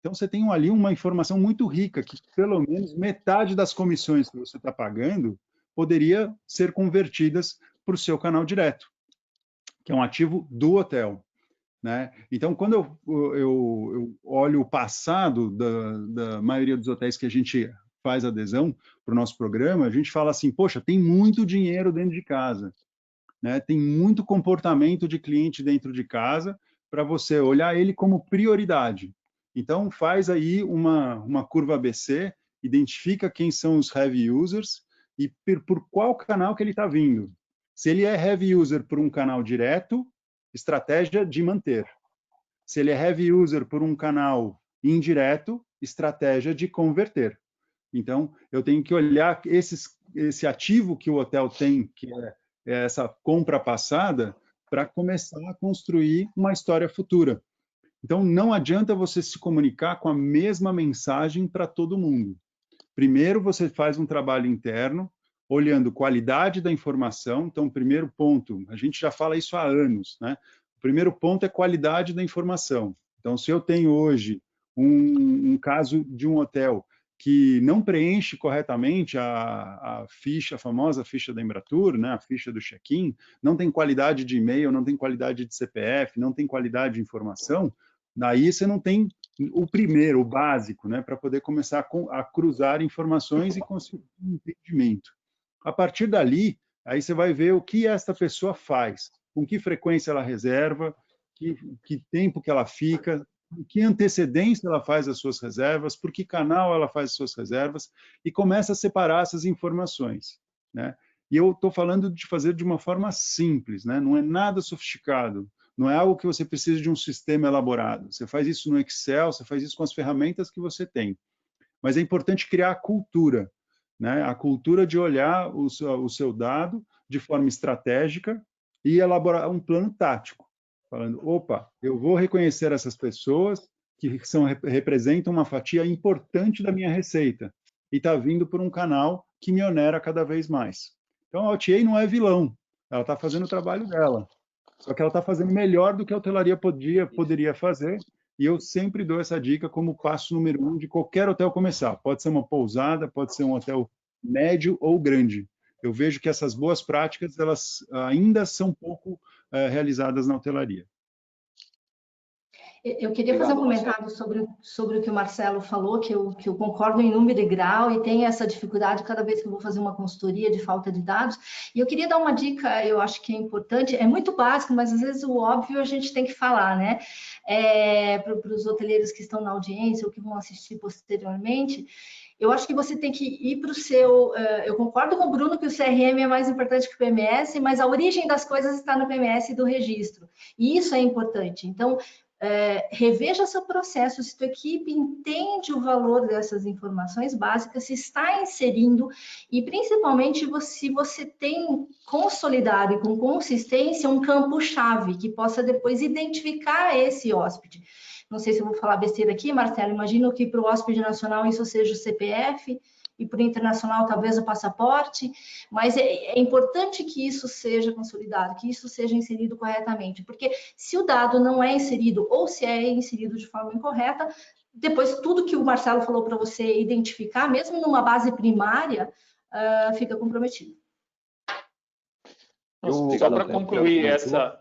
então você tem ali uma informação muito rica, que pelo menos metade das comissões que você está pagando poderia ser convertidas para o seu canal direto, que é um ativo do hotel, né? Então, quando eu olho o passado da maioria dos hotéis que a gente faz adesão para o nosso programa, a gente fala assim, poxa, tem muito dinheiro dentro de casa, né? Tem muito comportamento de cliente dentro de casa para você olhar ele como prioridade. Então, faz aí uma curva ABC, identifica quem são os heavy users e por qual canal que ele está vindo. Se ele é heavy user por um canal direto, estratégia de manter. Se ele é heavy user por um canal indireto, estratégia de converter. Então, eu tenho que olhar esse ativo que o hotel tem, que é essa compra passada, para começar a construir uma história futura. Então, não adianta você se comunicar com a mesma mensagem para todo mundo. Primeiro, você faz um trabalho interno, olhando qualidade da informação. Então, primeiro ponto, a gente já fala isso há anos, né? O primeiro ponto é qualidade da informação. Então, se eu tenho hoje um caso de um hotel que não preenche corretamente a ficha, a famosa ficha da Embratur, né, a ficha do check-in, não tem qualidade de e-mail, não tem qualidade de CPF, não tem qualidade de informação, daí você não tem o primeiro, o básico, né, para poder começar a cruzar informações e conseguir um entendimento. A partir dali, aí você vai ver o que esta pessoa faz, com que frequência ela reserva, que tempo que ela fica, com que antecedência ela faz as suas reservas, por que canal ela faz as suas reservas, e começa a separar essas informações, né? E eu estou falando de fazer de uma forma simples, né? Não é nada sofisticado, não é algo que você precisa de um sistema elaborado. Você faz isso no Excel, você faz isso com as ferramentas que você tem. Mas é importante criar a cultura, né? A cultura de olhar o seu dado de forma estratégica e elaborar um plano tático, falando, opa, eu vou reconhecer essas pessoas que representam uma fatia importante da minha receita e está vindo por um canal que me onera cada vez mais. Então, a OTA não é vilão, ela está fazendo o trabalho dela, só que ela está fazendo melhor do que a hotelaria poderia fazer, e eu sempre dou essa dica como passo número 1 de qualquer hotel começar. Pode ser uma pousada, pode ser um hotel médio ou grande. Eu vejo que essas boas práticas, elas ainda são pouco realizadas na hotelaria. Eu queria fazer um comentário sobre o que o Marcelo falou, que eu concordo em número e grau, e tenho essa dificuldade cada vez que eu vou fazer uma consultoria de falta de dados. E eu queria dar uma dica, eu acho que é importante, é muito básico, mas às vezes o óbvio a gente tem que falar, né? Para os hoteleiros que estão na audiência ou que vão assistir posteriormente, eu acho que você tem que ir para o seu... eu concordo com o Bruno que o CRM é mais importante que o PMS, mas a origem das coisas está no PMS do registro. E isso é importante. Então, reveja seu processo, se tua equipe entende o valor dessas informações básicas, se está inserindo e, principalmente, se você tem consolidado e com consistência um campo-chave que possa depois identificar esse hóspede. Não sei se eu vou falar besteira aqui, Marcelo, imagino que para o hóspede nacional isso seja o CPF, e para o internacional talvez o passaporte, mas é importante que isso seja consolidado, que isso seja inserido corretamente, porque se o dado não é inserido ou se é inserido de forma incorreta, depois tudo que o Marcelo falou para você identificar, mesmo numa base primária, fica comprometido. Só para concluir essa...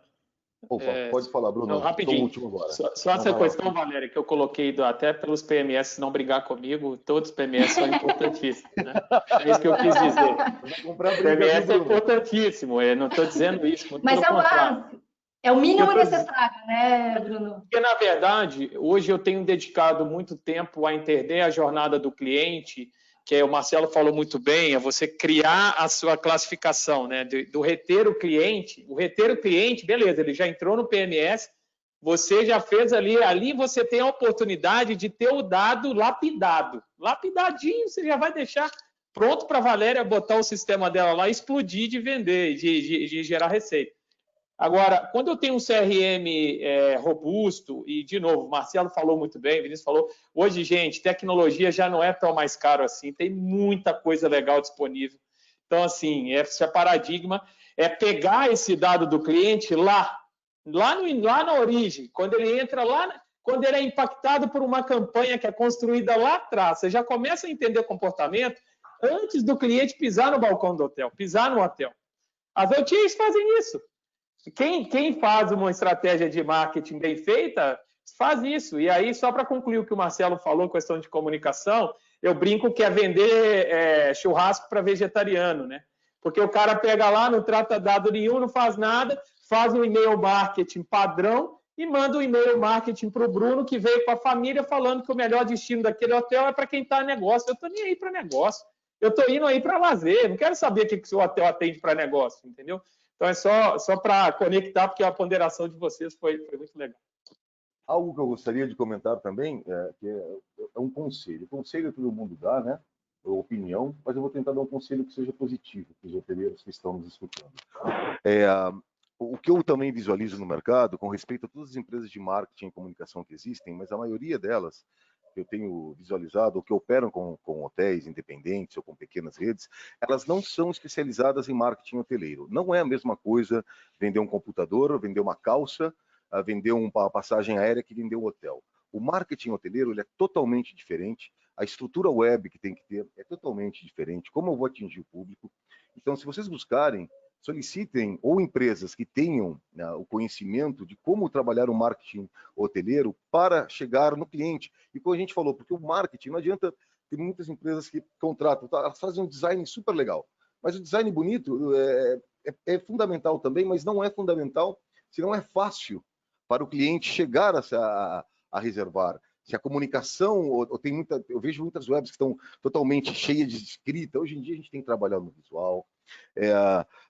Opa, pode falar, Bruno. Não, rapidinho. Último agora. Só essa questão, Valéria, que eu coloquei até pelos PMS não brigar comigo, todos os PMS são importantíssimos. Né? É isso que eu quis dizer. O PMS é importantíssimo, eu não estou dizendo isso. Mas é o mínimo necessário, né, Bruno? Porque, na verdade, hoje eu tenho dedicado muito tempo a entender a jornada do cliente, que o Marcelo falou muito bem, é você criar a sua classificação, né? Do reter o cliente. O reter o cliente, beleza, ele já entrou no PMS, você já fez ali você tem a oportunidade de ter o dado lapidado. Lapidadinho, você já vai deixar pronto para a Valéria botar o sistema dela lá, explodir de vender, de gerar receita. Agora, quando eu tenho um CRM robusto, e, de novo, o Marcelo falou muito bem, o Vinícius falou, hoje, gente, tecnologia já não é tão mais caro assim, tem muita coisa legal disponível. Então, assim, esse é paradigma, é pegar esse dado do cliente lá na origem, quando ele entra lá, quando ele é impactado por uma campanha que é construída lá atrás, você já começa a entender comportamento antes do cliente pisar no balcão do hotel, pisar no hotel. As OTAs fazem isso. Quem faz uma estratégia de marketing bem feita, faz isso. E aí, só para concluir o que o Marcelo falou, questão de comunicação, eu brinco que é vender churrasco para vegetariano, né? Porque o cara pega lá, não trata dado nenhum, não faz nada, faz um e-mail marketing padrão e manda um e-mail marketing para o Bruno, que veio com a família, falando que o melhor destino daquele hotel é para quem está em negócio. Eu estou nem aí para negócio. Eu estou indo aí para lazer. Não quero saber o que o seu hotel atende para negócio, entendeu? Então, é só para conectar, porque a ponderação de vocês foi muito legal. Algo que eu gostaria de comentar também que é um conselho. Conselho todo mundo dá, né? Opinião, mas eu vou tentar dar um conselho que seja positivo para os hoteleiros que estão nos escutando. O que eu também visualizo no mercado, com respeito a todas as empresas de marketing e comunicação que existem, mas a maioria delas que eu tenho visualizado, ou que operam com hotéis independentes ou com pequenas redes, elas não são especializadas em marketing hoteleiro. Não é a mesma coisa vender um computador, vender uma calça, vender uma passagem aérea que vender um hotel. O marketing hoteleiro ele é totalmente diferente, a estrutura web que tem que ter é totalmente diferente, como eu vou atingir o público. Então, se vocês buscarem, solicitem ou empresas que tenham o conhecimento de como trabalhar o marketing hoteleiro para chegar no cliente. E como a gente falou, porque o marketing não adianta, tem muitas empresas que contratam, elas fazem um design super legal, mas o design bonito é fundamental também, mas não é fundamental se não é fácil para o cliente chegar a reservar. Se a comunicação, eu vejo muitas webs que estão totalmente cheias de escrita. Hoje em dia a gente tem que trabalhar no visual.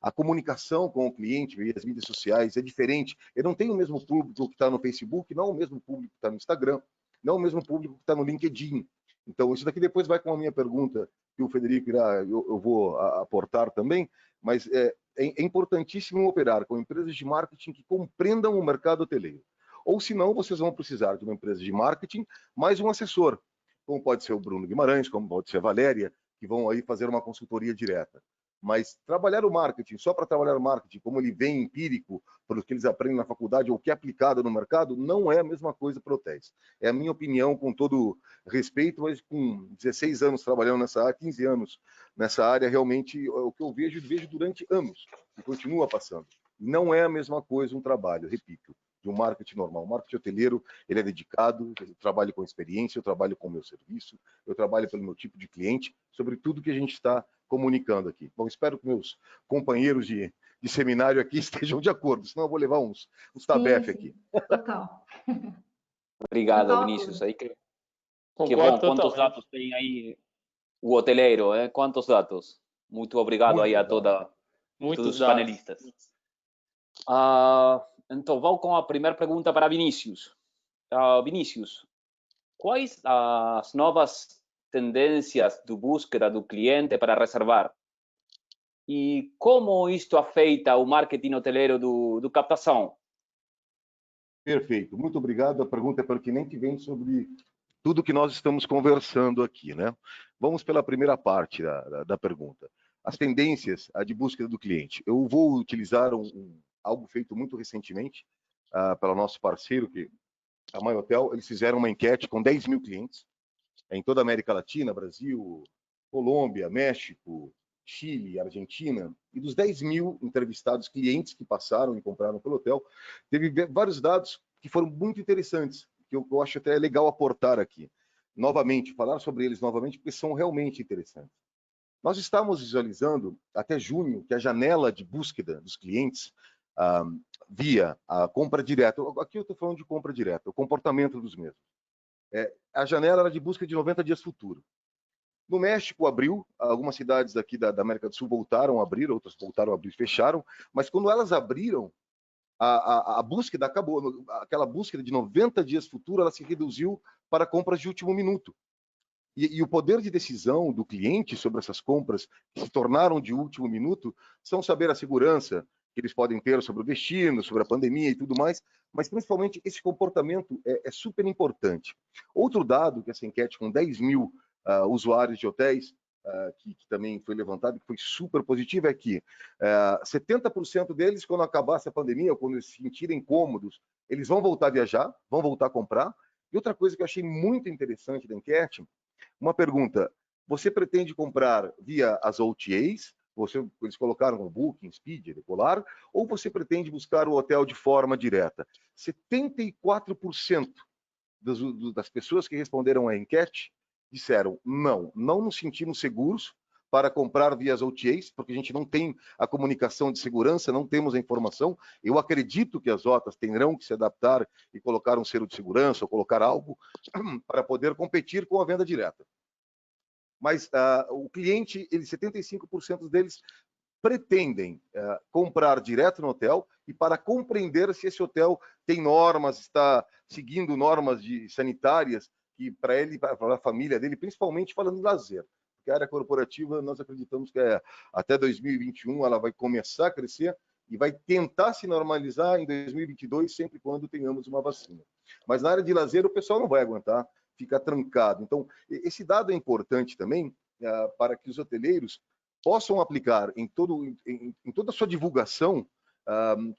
A comunicação com o cliente e as mídias sociais é diferente. Eu não tenho o mesmo público que está no Facebook, não o mesmo público que está no Instagram, não o mesmo público que está no LinkedIn. Então, isso daqui depois vai com a minha pergunta, que o Frederico irá, eu vou aportar também, mas é importantíssimo operar com empresas de marketing que compreendam o mercado hoteleiro. Ou senão, vocês vão precisar de uma empresa de marketing, mais um assessor, como pode ser o Bruno Guimarães, como pode ser a Valéria, que vão aí fazer uma consultoria direta. Mas trabalhar o marketing, só para trabalhar o marketing, como ele vem empírico, pelo que eles aprendem na faculdade, ou que é aplicado no mercado, não é a mesma coisa para hotéis. É a minha opinião, com todo respeito, mas com 16 anos trabalhando nessa área, 15 anos nessa área, realmente, o que eu vejo durante anos, e continua passando. Não é a mesma coisa um trabalho, repito, de um marketing normal. O marketing hoteleiro, ele é dedicado, eu trabalho com experiência, eu trabalho com o meu serviço, eu trabalho pelo meu tipo de cliente, sobre tudo que a gente está comunicando aqui. Bom, espero que meus companheiros de seminário aqui estejam de acordo, senão eu vou levar uns tabefe aqui. Total. Obrigado, Total. Vinícius. Aí que bom, Concordo quantos totalmente. dados tem aí o hoteleiro, quantos dados? Muito obrigado aí a todos os panelistas. Então, vou com a primeira pergunta para Vinícius. Vinícius, quais as novas tendências de búsqueda do cliente para reservar? E como isto afeta o marketing hoteleiro do captação? Perfeito, muito obrigado. A pergunta é pertinente e vem sobre tudo que nós estamos conversando aqui, né? Vamos pela primeira parte da pergunta. As tendências de búsqueda do cliente. Eu vou utilizar algo feito muito recentemente pelo nosso parceiro, que a MyHotel. Eles fizeram uma enquete com 10 mil clientes em toda a América Latina, Brasil, Colômbia, México, Chile, Argentina, e dos 10 mil entrevistados clientes que passaram e compraram pelo hotel, teve vários dados que foram muito interessantes, que eu acho até legal aportar aqui. Novamente, falar sobre eles novamente, porque são realmente interessantes. Nós estamos visualizando, até junho, que a janela de búsqueda dos clientes via a compra direta, aqui eu estou falando de compra direta, o comportamento dos mesmos. A janela era de busca de 90 dias futuro. No México, abriu, algumas cidades aqui da América do Sul voltaram a abrir, outras voltaram a abrir e fecharam, mas quando elas abriram, a búsqueda acabou. Aquela búsqueda de 90 dias futuro, ela se reduziu para compras de último minuto. E o poder de decisão do cliente sobre essas compras que se tornaram de último minuto são saber a segurança que eles podem ter sobre o destino, sobre a pandemia e tudo mais, mas principalmente esse comportamento é super importante. Outro dado que essa enquete com 10 mil usuários de hotéis, que também foi levantado, que foi super positivo, é que 70% deles, quando acabasse a pandemia, ou quando eles se sentirem cômodos, eles vão voltar a viajar, vão voltar a comprar. E outra coisa que eu achei muito interessante da enquete, uma pergunta: você pretende comprar via as OTAs? Eles colocaram o Booking, Expedia, Decolar, ou você pretende buscar o hotel de forma direta? 74% das pessoas que responderam à enquete disseram não nos sentimos seguros para comprar via as OTAs, porque a gente não tem a comunicação de segurança, não temos a informação. Eu acredito que as OTAs terão que se adaptar e colocar um selo de segurança ou colocar algo para poder competir com a venda direta. Mas o cliente, 75% deles pretendem comprar direto no hotel e para compreender se esse hotel tem normas, está seguindo normas sanitárias que para ele, para a família dele, principalmente falando de lazer. Porque a área corporativa, nós acreditamos que até 2021 ela vai começar a crescer e vai tentar se normalizar em 2022, sempre quando tenhamos uma vacina. Mas na área de lazer o pessoal não vai aguentar, fica trancado. Então, esse dado é importante também para que os hoteleiros possam aplicar em toda a sua divulgação,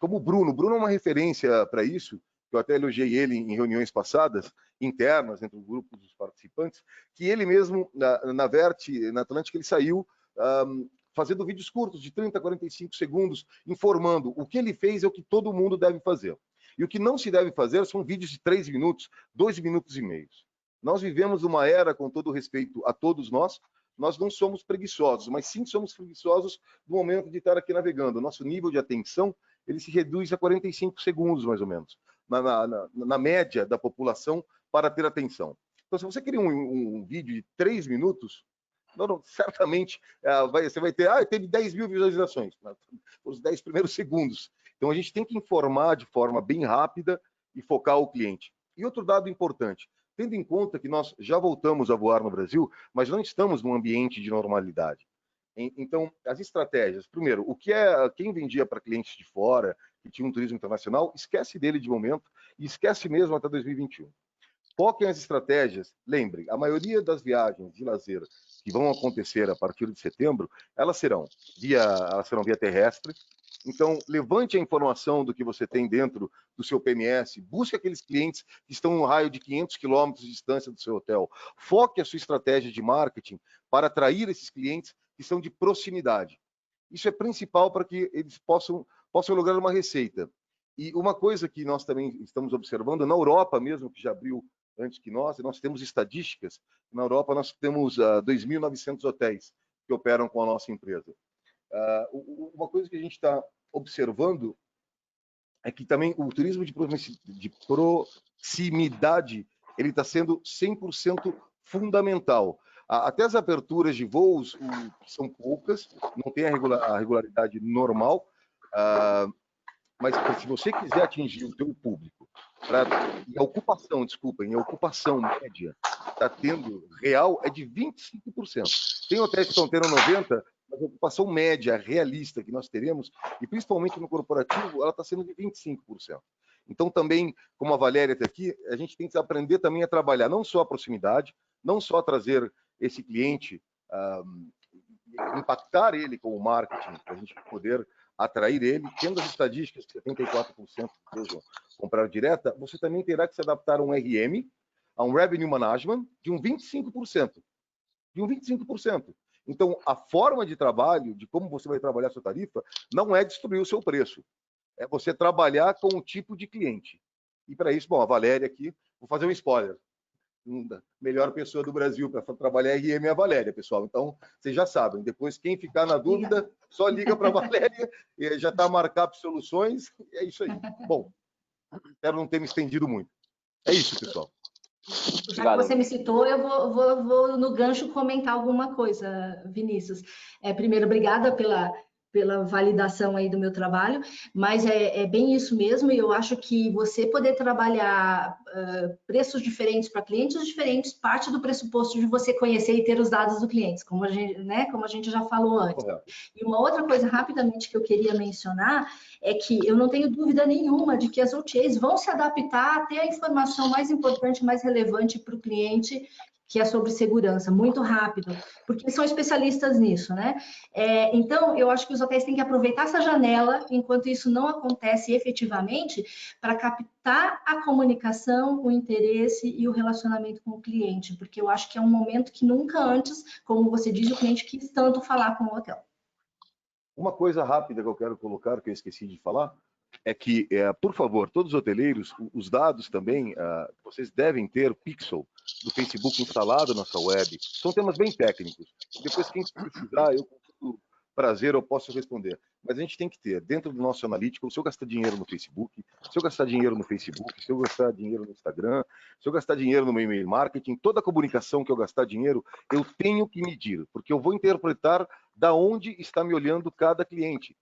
como o Bruno. O Bruno é uma referência para isso, eu até elogiei ele em reuniões passadas, internas, entre o grupo dos participantes, que ele mesmo, na Verte, na Atlântica, ele saiu fazendo vídeos curtos, de 30 a 45 segundos, informando o que ele fez é o que todo mundo deve fazer. E o que não se deve fazer são vídeos de 3 minutos, 2 minutos e meio. Nós vivemos uma era, com todo respeito a todos nós não somos preguiçosos, mas sim somos preguiçosos no momento de estar aqui navegando. O nosso nível de atenção ele se reduz a 45 segundos, mais ou menos, na média da população para ter atenção. Então, se você queria um vídeo de 3 minutos, certamente você vai ter, teve 10 mil visualizações, os 10 primeiros segundos. Então, a gente tem que informar de forma bem rápida e focar o cliente. E outro dado importante, tendo em conta que nós já voltamos a voar no Brasil, mas não estamos num ambiente de normalidade. Então, as estratégias, primeiro, quem vendia para clientes de fora, que tinha um turismo internacional, esquece dele de momento e esquece mesmo até 2021. Foquem as estratégias, lembrem, a maioria das viagens de lazer que vão acontecer a partir de setembro, elas serão via terrestre. Então, levante a informação do que você tem dentro do seu PMS, busque aqueles clientes que estão no raio de 500 quilômetros de distância do seu hotel. Foque a sua estratégia de marketing para atrair esses clientes que são de proximidade. Isso é principal para que eles possam lograr uma receita. E uma coisa que nós também estamos observando, na Europa mesmo, que já abriu antes que nós temos estatísticas, na Europa nós temos 2.900 hotéis que operam com a nossa empresa. Uma coisa que a gente está observando é que também o turismo de proximidade ele está sendo 100% fundamental. Até as aperturas de voos são poucas, não tem a regularidade normal, mas se você quiser atingir o seu público, em ocupação média, está tendo real é de 25%. Tem hotéis que estão tendo 90%, mas a ocupação média realista que nós teremos, e principalmente no corporativo, ela está sendo de 25%. Então, também, como a Valéria está aqui, a gente tem que aprender também a trabalhar não só a proximidade, não só trazer esse cliente, impactar ele com o marketing, para a gente poder atrair ele, tendo as estatísticas que 74% desejam comprar direta, você também terá que se adaptar a um RM, a um Revenue Management, de um 25%. De um 25%. Então, a forma de trabalho, de como você vai trabalhar a sua tarifa, não é destruir o seu preço. É você trabalhar com um tipo de cliente. E para isso, bom, a Valéria aqui, vou fazer um spoiler. A melhor pessoa do Brasil para trabalhar RM é a Valéria, pessoal. Então, vocês já sabem. Depois, quem ficar na dúvida, só liga para a Valéria. E já está marcado soluções. E é isso aí. Bom, espero não ter me estendido muito. É isso, pessoal. Já que você me citou, eu vou no gancho comentar alguma coisa, Vinícius. Primeiro, obrigada pela validação aí do meu trabalho, mas é bem isso mesmo, e eu acho que você poder trabalhar preços diferentes para clientes diferentes parte do pressuposto de você conhecer e ter os dados do cliente, como a gente já falou antes. E uma outra coisa, rapidamente, que eu queria mencionar é que eu não tenho dúvida nenhuma de que as OTAs vão se adaptar a ter a informação mais importante, mais relevante para o cliente, que é sobre segurança, muito rápido, porque são especialistas nisso, né? Então, eu acho que os hotéis têm que aproveitar essa janela, enquanto isso não acontece efetivamente, para captar a comunicação, o interesse e o relacionamento com o cliente, porque eu acho que é um momento que nunca antes, como você diz, o cliente quis tanto falar com o hotel. Uma coisa rápida que eu quero colocar, que eu esqueci de falar, é que, por favor, todos os hoteleiros, os dados também, vocês devem ter Pixel. do Facebook instalado na sua web. São temas bem técnicos. Depois, quem precisar, eu com todo prazer eu posso responder. Mas a gente tem que ter, dentro do nosso analítico, se eu gastar dinheiro no Facebook, se eu gastar dinheiro no Facebook, se eu gastar dinheiro no Instagram, se eu gastar dinheiro no meu e-mail marketing, toda a comunicação que eu gastar dinheiro, eu tenho que medir, porque eu vou interpretar da onde está me olhando cada cliente.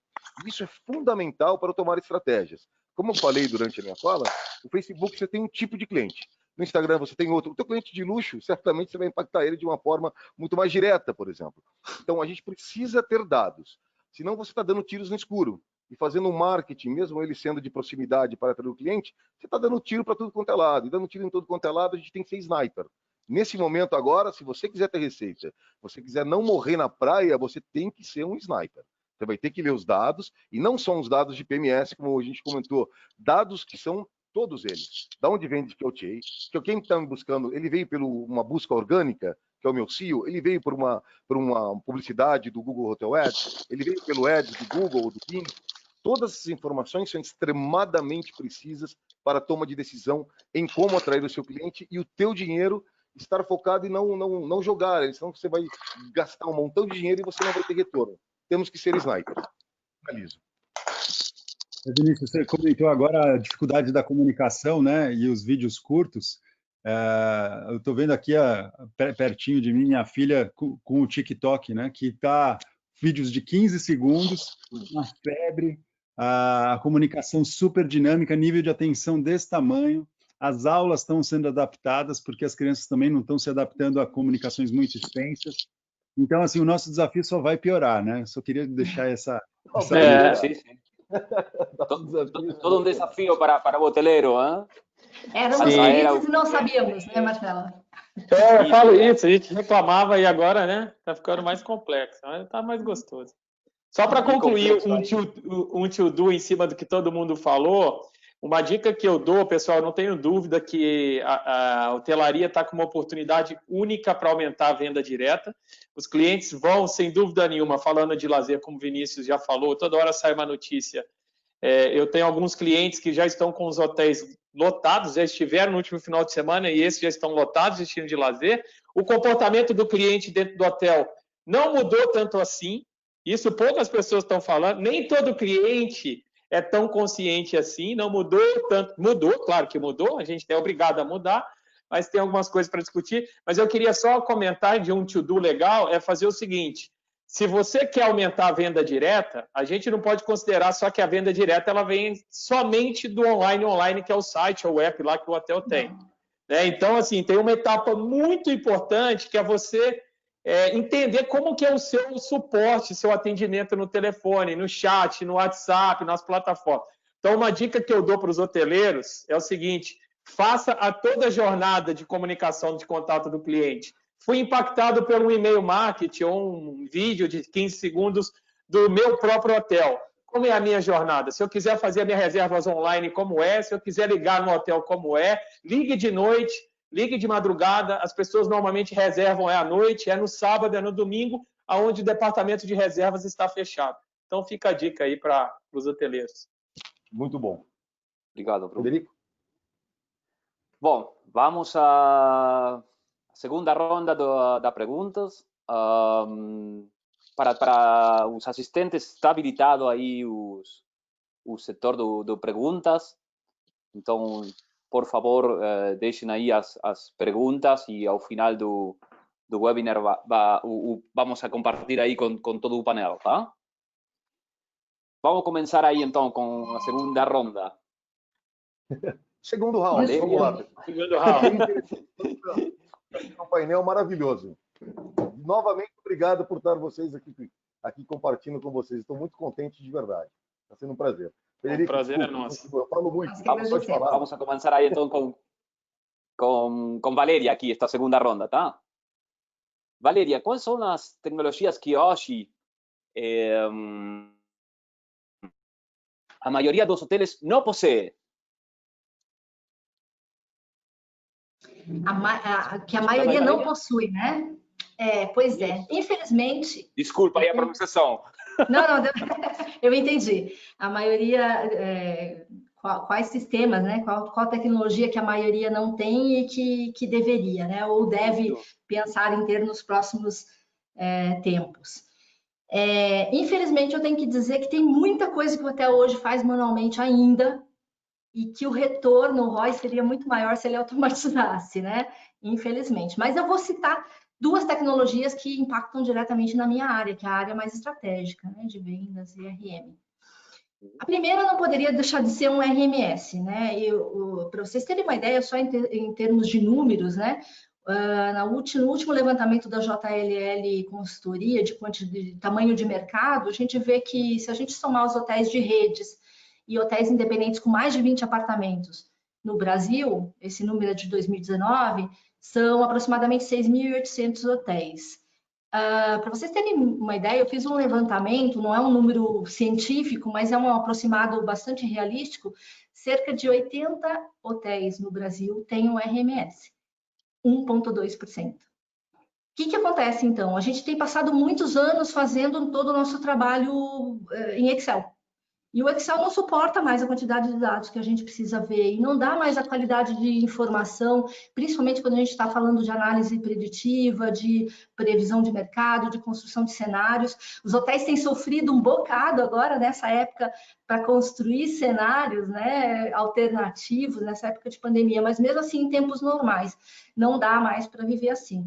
Isso é fundamental para eu tomar estratégias. Como eu falei durante a minha fala, no Facebook você tem um tipo de cliente. No Instagram você tem outro. O teu cliente de luxo, certamente você vai impactar ele de uma forma muito mais direta, por exemplo. Então, a gente precisa ter dados. Senão você está dando tiros no escuro. E fazendo um marketing, mesmo ele sendo de proximidade para atrair o cliente, você está dando tiro para tudo quanto é lado. E dando tiro em tudo quanto é lado, a gente tem que ser sniper. Nesse momento agora, se você quiser ter receita, você quiser não morrer na praia, você tem que ser um sniper. Você vai ter que ler os dados, e não só os dados de PMS, como a gente comentou, dados que são todos eles. Da onde vem de QTA? Que quem está me buscando, ele veio por uma busca orgânica, que é o meu SEO, ele veio por uma publicidade do Google Hotel Ads, ele veio pelo Ads do Google ou do Bing. Todas essas informações são extremadamente precisas para a toma de decisão em como atrair o seu cliente e o teu dinheiro estar focado em não jogar, senão você vai gastar um montão de dinheiro e você não vai ter retorno. Temos que ser sniper. Finalizo. Vinícius, você comentou agora a dificuldade da comunicação, né, e os vídeos curtos. Eu estou vendo aqui pertinho de mim minha filha com o TikTok, né, que está vídeos de 15 segundos, uma febre, a comunicação super dinâmica, nível de atenção desse tamanho. As aulas estão sendo adaptadas porque as crianças também não estão se adaptando a comunicações muito extensas. Então, assim, o nosso desafio só vai piorar, né? Só queria deixar essa... Sim, sim. Todo um desafio para o hoteleiro, hein? Éramos felizes e não sabíamos, né, Marcelo? Eu falo isso, a gente reclamava e agora, né, tá ficando mais complexo, tá mais gostoso. Só para concluir um to-do em cima do que todo mundo falou, uma dica que eu dou, pessoal, não tenho dúvida que a hotelaria está com uma oportunidade única para aumentar a venda direta. Os clientes vão, sem dúvida nenhuma, falando de lazer, como o Vinícius já falou, toda hora sai uma notícia. Eu tenho alguns clientes que já estão com os hotéis lotados, já estiveram no último final de semana e esses já estão lotados, destino de lazer. O comportamento do cliente dentro do hotel não mudou tanto assim. Isso poucas pessoas estão falando. Nem todo cliente é tão consciente assim, não mudou tanto. Mudou, claro que mudou, a gente é obrigado a mudar, mas tem algumas coisas para discutir. Mas eu queria só comentar de um to-do legal, é fazer o seguinte: se você quer aumentar a venda direta, a gente não pode considerar só que a venda direta ela vem somente do online, que é o site ou o app lá que o hotel tem. Então, assim, tem uma etapa muito importante que é você entender como que é o seu suporte, seu atendimento no telefone, no chat, no WhatsApp, nas plataformas. Então, uma dica que eu dou para os hoteleiros é o seguinte: faça a toda a jornada de comunicação de contato do cliente. Fui impactado por um e-mail marketing ou um vídeo de 15 segundos do meu próprio hotel. Como é a minha jornada? Se eu quiser fazer as minhas reservas online, como é? Se eu quiser ligar no hotel, como é? Ligue de noite, ligue de madrugada. As pessoas normalmente reservam à noite, no sábado, no domingo, onde o departamento de reservas está fechado. Então, fica a dica aí para os hoteleiros. Muito bom. Obrigado, Bruno. Federico? Bom, vamos à segunda ronda de perguntas. Para os assistentes, está habilitado aí o setor de perguntas. Então, por favor, deixem aí as perguntas e ao final do webinar vamos a compartilhar aí com todo o painel, tá? Vamos começar aí então com a segunda ronda. Segundo round, vamos lá. Segundo round. Um painel maravilhoso. Novamente, obrigado por estar vocês aqui compartilhando com vocês. Estou muito contente de verdade. Está sendo um prazer. Federico, O prazer é nosso. Eu falo muito. Vamos a começar aí então com Valéria aqui, esta segunda ronda, tá? Valéria, quais são as tecnologias que hoje a maioria dos hotéis não possui? Que a maioria não possui, né? Pois é. Infelizmente... Desculpa aí a pronunciação. Não, eu entendi. A maioria quais sistemas, né? Qual tecnologia que a maioria não tem e que deveria, né? Ou deve pensar em ter nos próximos tempos. Infelizmente, eu tenho que dizer que tem muita coisa que o hotel hoje faz manualmente ainda e que o retorno, o ROI, seria muito maior se ele automatizasse, né? Infelizmente. Mas eu vou citar duas tecnologias que impactam diretamente na minha área, que é a área mais estratégica, né? De vendas e RM. A primeira não poderia deixar de ser um RMS, né? Para vocês terem uma ideia, só em termos de números, né? No último levantamento da JLL Consultoria de tamanho de mercado, a gente vê que se a gente somar os hotéis de redes e hotéis independentes com mais de 20 apartamentos no Brasil, esse número é de 2019, são aproximadamente 6.800 hotéis. Para vocês terem uma ideia, eu fiz um levantamento, não é um número científico, mas é um aproximado bastante realístico. Cerca de 80 hotéis no Brasil têm um RMS, 1,2%. O que acontece, então? A gente tem passado muitos anos fazendo todo o nosso trabalho em Excel. E o Excel não suporta mais a quantidade de dados que a gente precisa ver e não dá mais a qualidade de informação, principalmente quando a gente está falando de análise preditiva, de previsão de mercado, de construção de cenários. Os hotéis têm sofrido um bocado agora, nessa época, para construir cenários, né, alternativos, nessa época de pandemia, mas mesmo assim, em tempos normais, não dá mais para viver assim.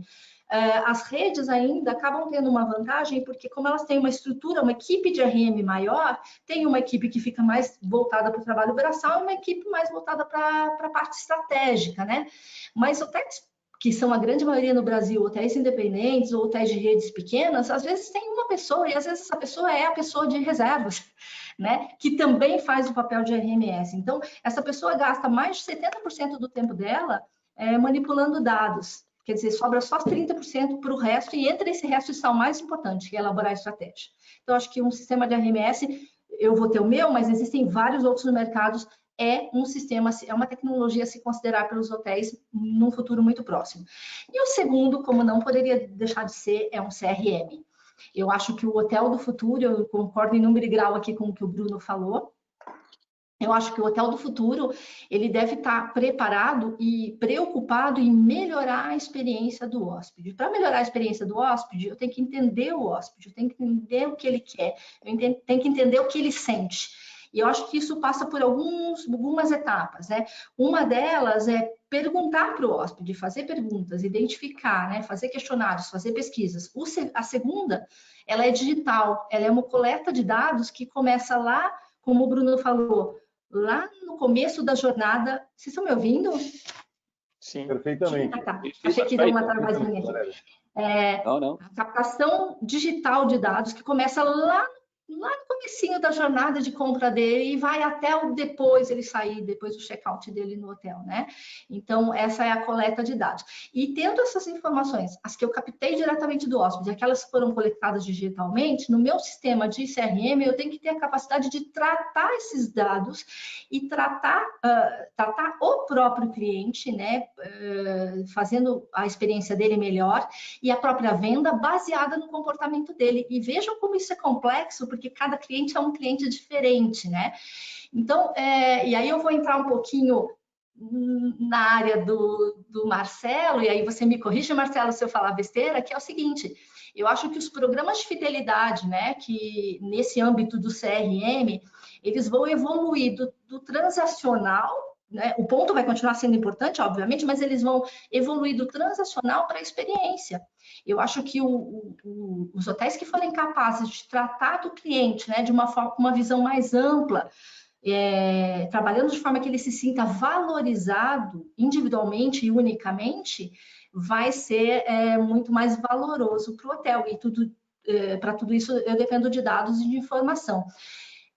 As redes ainda acabam tendo uma vantagem, porque como elas têm uma estrutura, uma equipe de RM maior, tem uma equipe que fica mais voltada para o trabalho braçal e uma equipe mais voltada para a parte estratégica, né? Mas hotéis que são a grande maioria no Brasil, hotéis independentes ou hotéis de redes pequenas, às vezes tem uma pessoa, e às vezes essa pessoa é a pessoa de reservas, né? Que também faz o papel de RMS. Então, essa pessoa gasta mais de 70% do tempo dela manipulando dados. Quer dizer, sobra só 30% para o resto, e entre esse resto está o mais importante, que é elaborar a estratégia. Então, acho que um sistema de RMS, eu vou ter o meu, mas existem vários outros no mercado, é um sistema, é uma tecnologia a se considerar pelos hotéis num futuro muito próximo. E o segundo, como não poderia deixar de ser, é um CRM. Eu acho que o hotel do futuro, eu concordo em número e grau aqui com o que o Bruno falou, eu acho que o hotel do futuro, ele deve estar preparado e preocupado em melhorar a experiência do hóspede. Para melhorar a experiência do hóspede, eu tenho que entender o hóspede, eu tenho que entender o que ele quer, eu tenho que entender o que ele sente. E eu acho que isso passa por algumas etapas, né? Uma delas é perguntar para o hóspede, fazer perguntas, identificar, né? Fazer questionários, fazer pesquisas. A segunda, ela é digital, ela é uma coleta de dados que começa lá, como o Bruno falou, lá no começo da jornada. Vocês estão me ouvindo? Sim, perfeitamente. Tá. Achei que deu uma travadinha aqui. Não. A captação digital de dados que começa lá no comecinho da jornada de compra dele e vai até o depois ele sair, depois do check-out dele no hotel, né? Então, essa é a coleta de dados. E tendo essas informações, as que eu captei diretamente do hóspede, aquelas que foram coletadas digitalmente, no meu sistema de CRM, eu tenho que ter a capacidade de tratar esses dados e tratar o próprio cliente, né? Fazendo a experiência dele melhor e a própria venda baseada no comportamento dele. E vejam como isso é complexo, porque cada cliente é um cliente diferente, né? Então, e aí eu vou entrar um pouquinho na área do Marcelo, e aí você me corrige, Marcelo, se eu falar besteira, que é o seguinte: eu acho que os programas de fidelidade, né, que nesse âmbito do CRM, eles vão evoluir do transacional, né? O ponto vai continuar sendo importante, obviamente, mas eles vão evoluir do transacional para a experiência. Eu acho que os hotéis que forem capazes de tratar do cliente, né, de uma visão mais ampla, trabalhando de forma que ele se sinta valorizado individualmente e unicamente, vai ser muito mais valoroso para o hotel. E para tudo isso eu dependo de dados e de informação.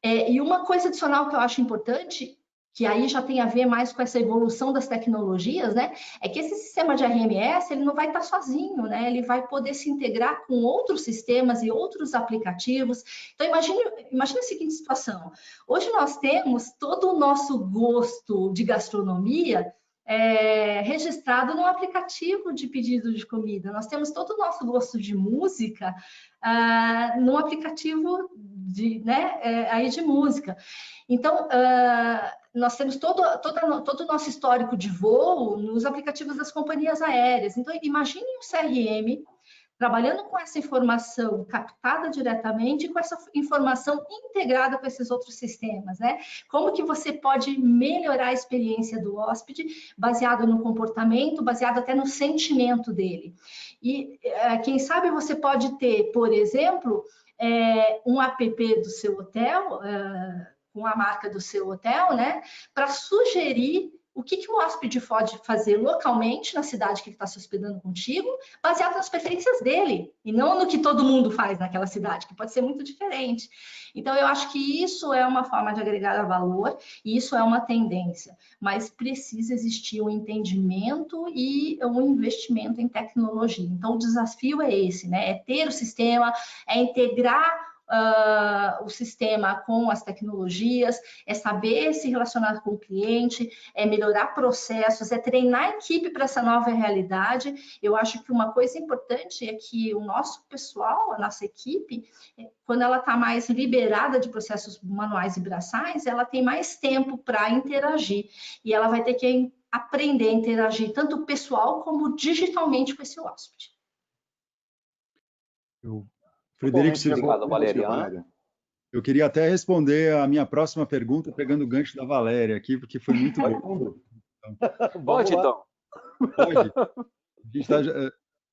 E uma coisa adicional que eu acho importante, que aí já tem a ver mais com essa evolução das tecnologias, né? É que esse sistema de RMS, ele não vai estar sozinho, né? Ele vai poder se integrar com outros sistemas e outros aplicativos. Então, imagine a seguinte situação. Hoje nós temos todo o nosso gosto de gastronomia registrado no aplicativo de pedido de comida. Nós temos todo o nosso gosto de música no aplicativo de música. Então, nós temos todo o nosso histórico de voo nos aplicativos das companhias aéreas. Então, imagine um CRM trabalhando com essa informação captada diretamente e com essa informação integrada com esses outros sistemas, né? Como que você pode melhorar a experiência do hóspede baseado no comportamento, baseado até no sentimento dele. E quem sabe você pode ter, por exemplo, um app do seu hotel, com a marca do seu hotel, né? Para sugerir o que o hóspede pode fazer localmente na cidade que ele está se hospedando contigo, baseado nas preferências dele, e não no que todo mundo faz naquela cidade, que pode ser muito diferente. Então, eu acho que isso é uma forma de agregar valor, e isso é uma tendência, mas precisa existir um entendimento e um investimento em tecnologia. Então, o desafio é esse, né? É ter o sistema, é integrar o sistema com as tecnologias, é saber se relacionar com o cliente, é melhorar processos, é treinar a equipe para essa nova realidade. Eu acho que uma coisa importante é que o nosso pessoal, a nossa equipe, quando ela está mais liberada de processos manuais e braçais, ela tem mais tempo para interagir e ela vai ter que aprender a interagir tanto pessoal como digitalmente com esse hóspede. Frederico, obrigado, Valéria. Eu queria até responder a minha próxima pergunta pegando o gancho da Valéria aqui, porque foi muito bom. Pode, então. Pode.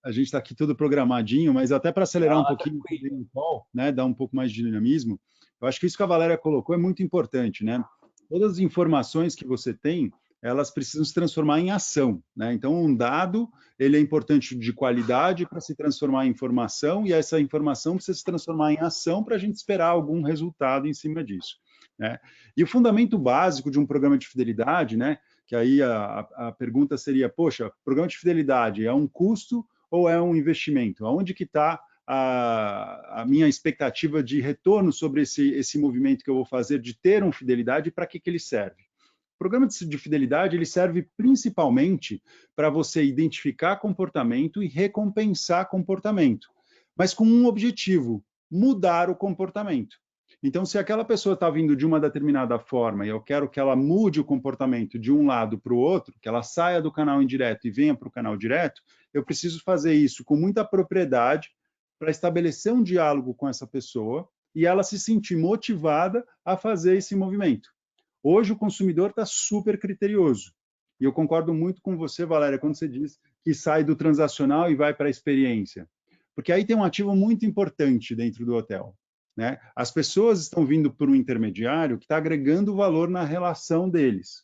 A gente está aqui tudo programadinho, mas até para acelerar um pouquinho o call, né, dar um pouco mais de dinamismo, eu acho que isso que a Valéria colocou é muito importante, né? Todas as informações que você tem, elas precisam se transformar em ação, né? Então, um dado, ele é importante de qualidade para se transformar em informação, e essa informação precisa se transformar em ação para a gente esperar algum resultado em cima disso, né? E o fundamento básico de um programa de fidelidade, né? Que aí a pergunta seria, poxa, programa de fidelidade é um custo ou é um investimento? Aonde que está a minha expectativa de retorno sobre esse movimento que eu vou fazer de ter uma fidelidade e para que ele serve? O programa de fidelidade ele serve principalmente para você identificar comportamento e recompensar comportamento, mas com um objetivo, mudar o comportamento. Então, se aquela pessoa está vindo de uma determinada forma e eu quero que ela mude o comportamento de um lado para o outro, que ela saia do canal indireto e venha para o canal direto, eu preciso fazer isso com muita propriedade para estabelecer um diálogo com essa pessoa e ela se sentir motivada a fazer esse movimento. Hoje o consumidor está super criterioso. E eu concordo muito com você, Valéria, quando você diz que sai do transacional e vai para a experiência. Porque aí tem um ativo muito importante dentro do hotel, né? As pessoas estão vindo por um intermediário que está agregando valor na relação deles.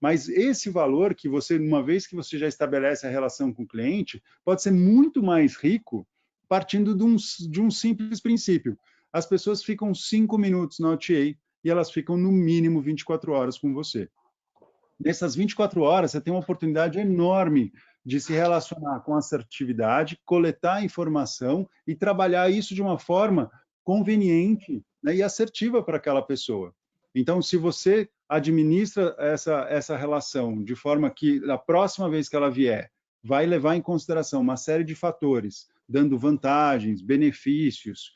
Mas esse valor que você, uma vez que você já estabelece a relação com o cliente, pode ser muito mais rico partindo de um simples princípio. As pessoas ficam 5 minutos na OTA e elas ficam no mínimo 24 horas com você. Nessas 24 horas, você tem uma oportunidade enorme de se relacionar com assertividade, coletar informação e trabalhar isso de uma forma conveniente, né, e assertiva para aquela pessoa. Então, se você administra essa relação de forma que, da próxima vez que ela vier, vai levar em consideração uma série de fatores, dando vantagens, benefícios,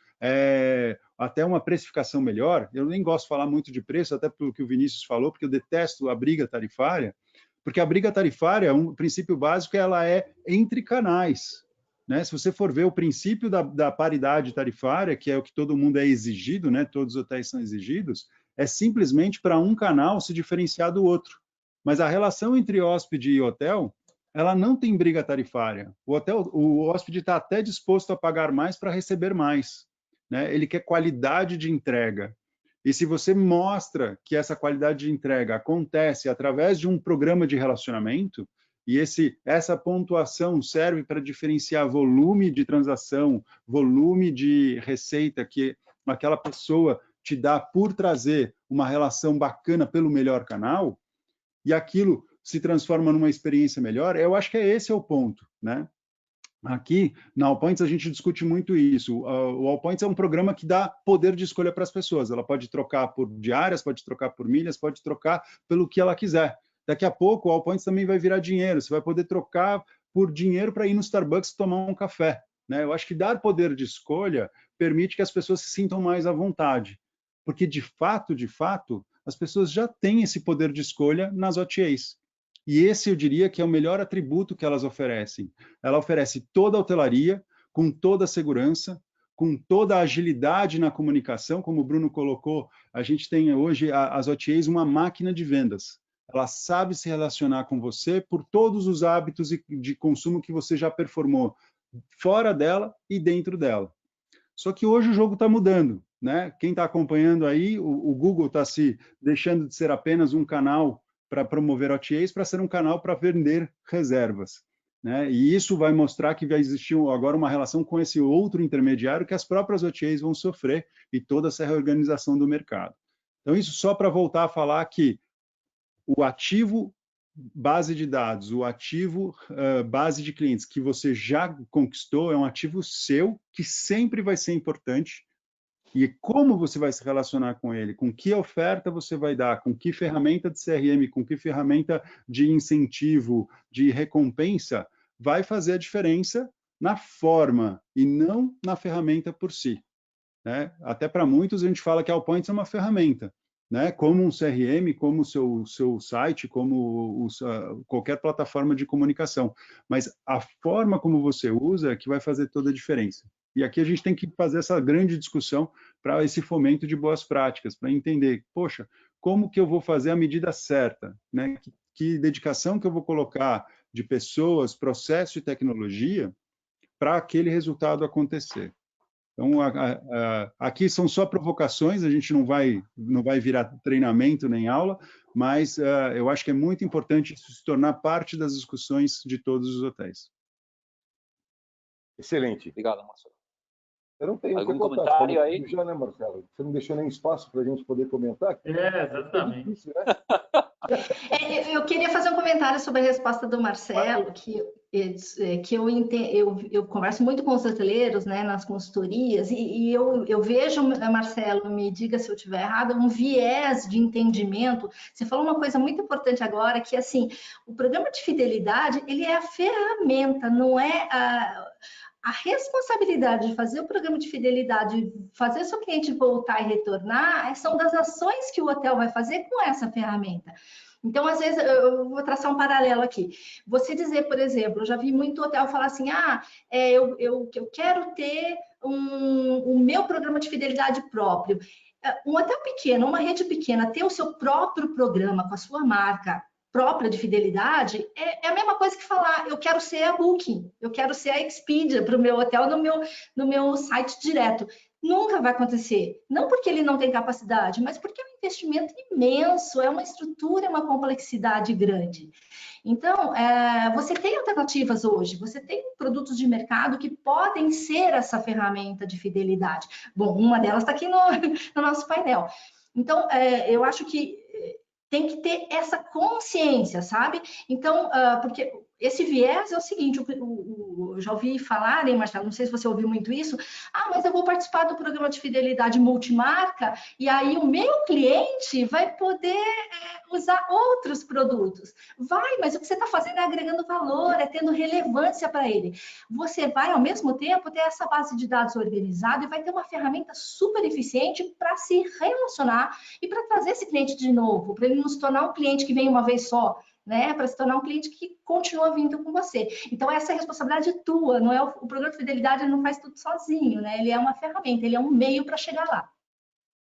até uma precificação melhor. Eu nem gosto de falar muito de preço, até pelo que o Vinícius falou, porque eu detesto a briga tarifária, porque a briga tarifária, um princípio básico, ela é entre canais, né? Se você for ver o princípio da paridade tarifária, que é o que todo mundo é exigido, né? Todos os hotéis são exigidos, é simplesmente para um canal se diferenciar do outro. Mas a relação entre hóspede e hotel, ela não tem briga tarifária. O hóspede está até disposto a pagar mais para receber mais, né? Ele quer qualidade de entrega. E se você mostra que essa qualidade de entrega acontece através de um programa de relacionamento, e essa pontuação serve para diferenciar volume de transação, volume de receita que aquela pessoa te dá por trazer uma relação bacana pelo melhor canal, e aquilo se transforma numa experiência melhor, eu acho que esse é o ponto, né? Aqui, na Allpoints, a gente discute muito isso. O Allpoints é um programa que dá poder de escolha para as pessoas. Ela pode trocar por diárias, pode trocar por milhas, pode trocar pelo que ela quiser. Daqui a pouco, o Allpoints também vai virar dinheiro. Você vai poder trocar por dinheiro para ir no Starbucks tomar um café, né? Eu acho que dar poder de escolha permite que as pessoas se sintam mais à vontade. Porque, de fato, as pessoas já têm esse poder de escolha nas OTAs. E esse, eu diria, que é o melhor atributo que elas oferecem. Ela oferece toda a hotelaria, com toda a segurança, com toda a agilidade na comunicação, como o Bruno colocou, a gente tem hoje, as OTAs, uma máquina de vendas. Ela sabe se relacionar com você por todos os hábitos de consumo que você já performou, fora dela e dentro dela. Só que hoje o jogo está mudando, né? Quem está acompanhando aí, o Google está se deixando de ser apenas um canal para promover OTAs para ser um canal para vender reservas, né? E isso vai mostrar que vai existir agora uma relação com esse outro intermediário que as próprias OTAs vão sofrer e toda essa reorganização do mercado. Então, isso só para voltar a falar que o ativo base de dados, o ativo base de clientes que você já conquistou é um ativo seu que sempre vai ser importante. E como você vai se relacionar com ele, com que oferta você vai dar, com que ferramenta de CRM, com que ferramenta de incentivo, de recompensa, vai fazer a diferença na forma e não na ferramenta por si, né? Até para muitos a gente fala que a Allpoints é uma ferramenta, né? Como um CRM, como o seu site, como qualquer plataforma de comunicação. Mas a forma como você usa é que vai fazer toda a diferença. E aqui a gente tem que fazer essa grande discussão para esse fomento de boas práticas, para entender, poxa, como que eu vou fazer a medida certa, né? Que dedicação que eu vou colocar de pessoas, processo e tecnologia para aquele resultado acontecer. Então, aqui são só provocações, a gente não vai virar treinamento nem aula, mas eu acho que é muito importante isso se tornar parte das discussões de todos os hotéis. Excelente. Obrigado, Marcelo. Eu não tenho algum comentário aí? Já, né, Marcelo? Você não deixou nem espaço para a gente poder comentar? Exatamente. É difícil, né? Eu queria fazer um comentário sobre a resposta do Marcelo, que eu converso muito com os hoteleiros, né, nas consultorias, e eu vejo, Marcelo, me diga se eu estiver errado, um viés de entendimento. Você falou uma coisa muito importante agora, que assim, o programa de fidelidade, ele é a ferramenta, não é a responsabilidade de fazer o programa de fidelidade, fazer seu cliente voltar e retornar, são das ações que o hotel vai fazer com essa ferramenta. Então, às vezes, eu vou traçar um paralelo aqui. Você dizer, por exemplo, eu já vi muito hotel falar assim, eu quero ter o meu programa de fidelidade próprio. Um hotel pequeno, uma rede pequena, ter o seu próprio programa com a sua marca própria de fidelidade é a mesma coisa que falar, eu quero ser a Booking, eu quero ser a Expedia para o meu hotel no meu site direto. Nunca vai acontecer. Não porque ele não tem capacidade, mas porque é um investimento imenso, é uma estrutura, é uma complexidade grande. Então, você tem alternativas hoje, você tem produtos de mercado que podem ser essa ferramenta de fidelidade. Bom, uma delas está aqui no nosso painel. Então, eu acho que tem que ter essa consciência, sabe? Então, porque esse viés é o seguinte, eu já ouvi falarem, Marcelo, não sei se você ouviu muito isso, mas eu vou participar do programa de fidelidade multimarca e aí o meu cliente vai poder usar outros produtos. Vai, mas o que você está fazendo é agregando valor, é tendo relevância para ele. Você vai, ao mesmo tempo, ter essa base de dados organizada e vai ter uma ferramenta super eficiente para se relacionar e para trazer esse cliente de novo, para ele não se tornar um cliente que vem uma vez só, né, para se tornar um cliente que continua vindo com você. Então, essa é a responsabilidade tua, não é o programa de fidelidade, ele não faz tudo sozinho, né? Ele é uma ferramenta, ele é um meio para chegar lá.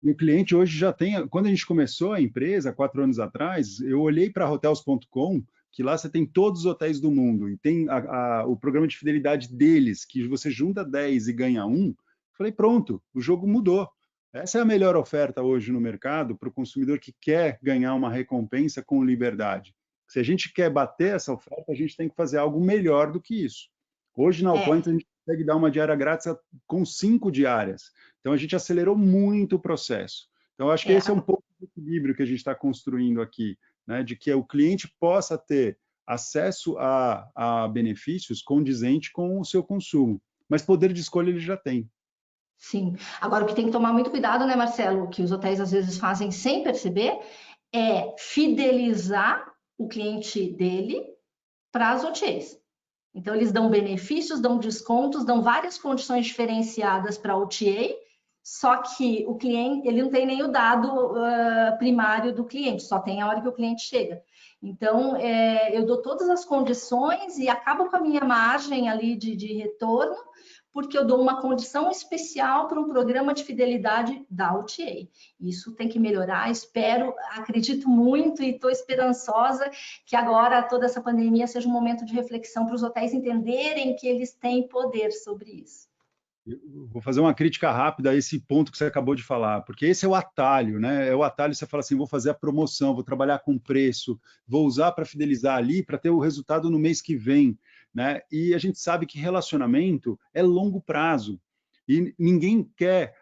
E o cliente hoje já tem, quando a gente começou a empresa, 4 anos atrás, eu olhei para hotels.com, que lá você tem todos os hotéis do mundo, e tem o programa de fidelidade deles, que você junta 10 e ganha 1, falei, pronto, o jogo mudou. Essa é a melhor oferta hoje no mercado para o consumidor que quer ganhar uma recompensa com liberdade. Se a gente quer bater essa oferta, a gente tem que fazer algo melhor do que isso. Hoje, na Allpoints, a gente consegue dar uma diária grátis com 5 diárias. Então, a gente acelerou muito o processo. Então, acho que esse é um pouco do equilíbrio que a gente está construindo aqui, né? De que o cliente possa ter acesso a benefícios condizente com o seu consumo. Mas poder de escolha ele já tem. Sim. Agora, o que tem que tomar muito cuidado, né, Marcelo, que os hotéis às vezes fazem sem perceber, é fidelizar o cliente dele para as OTAs. Então, eles dão benefícios, dão descontos, dão várias condições diferenciadas para a OTA, só que o cliente, ele não tem nem o dado primário do cliente, só tem a hora que o cliente chega. Então, eu dou todas as condições e acabo com a minha margem ali de retorno, porque eu dou uma condição especial para um programa de fidelidade da OTA. Isso tem que melhorar, espero, acredito muito e estou esperançosa que agora toda essa pandemia seja um momento de reflexão para os hotéis entenderem que eles têm poder sobre isso. Eu vou fazer uma crítica rápida a esse ponto que você acabou de falar, porque esse é o atalho, né? É o atalho, você fala assim, vou fazer a promoção, vou trabalhar com preço, vou usar para fidelizar ali, para ter o resultado no mês que vem, né? E a gente sabe que relacionamento é longo prazo, e ninguém quer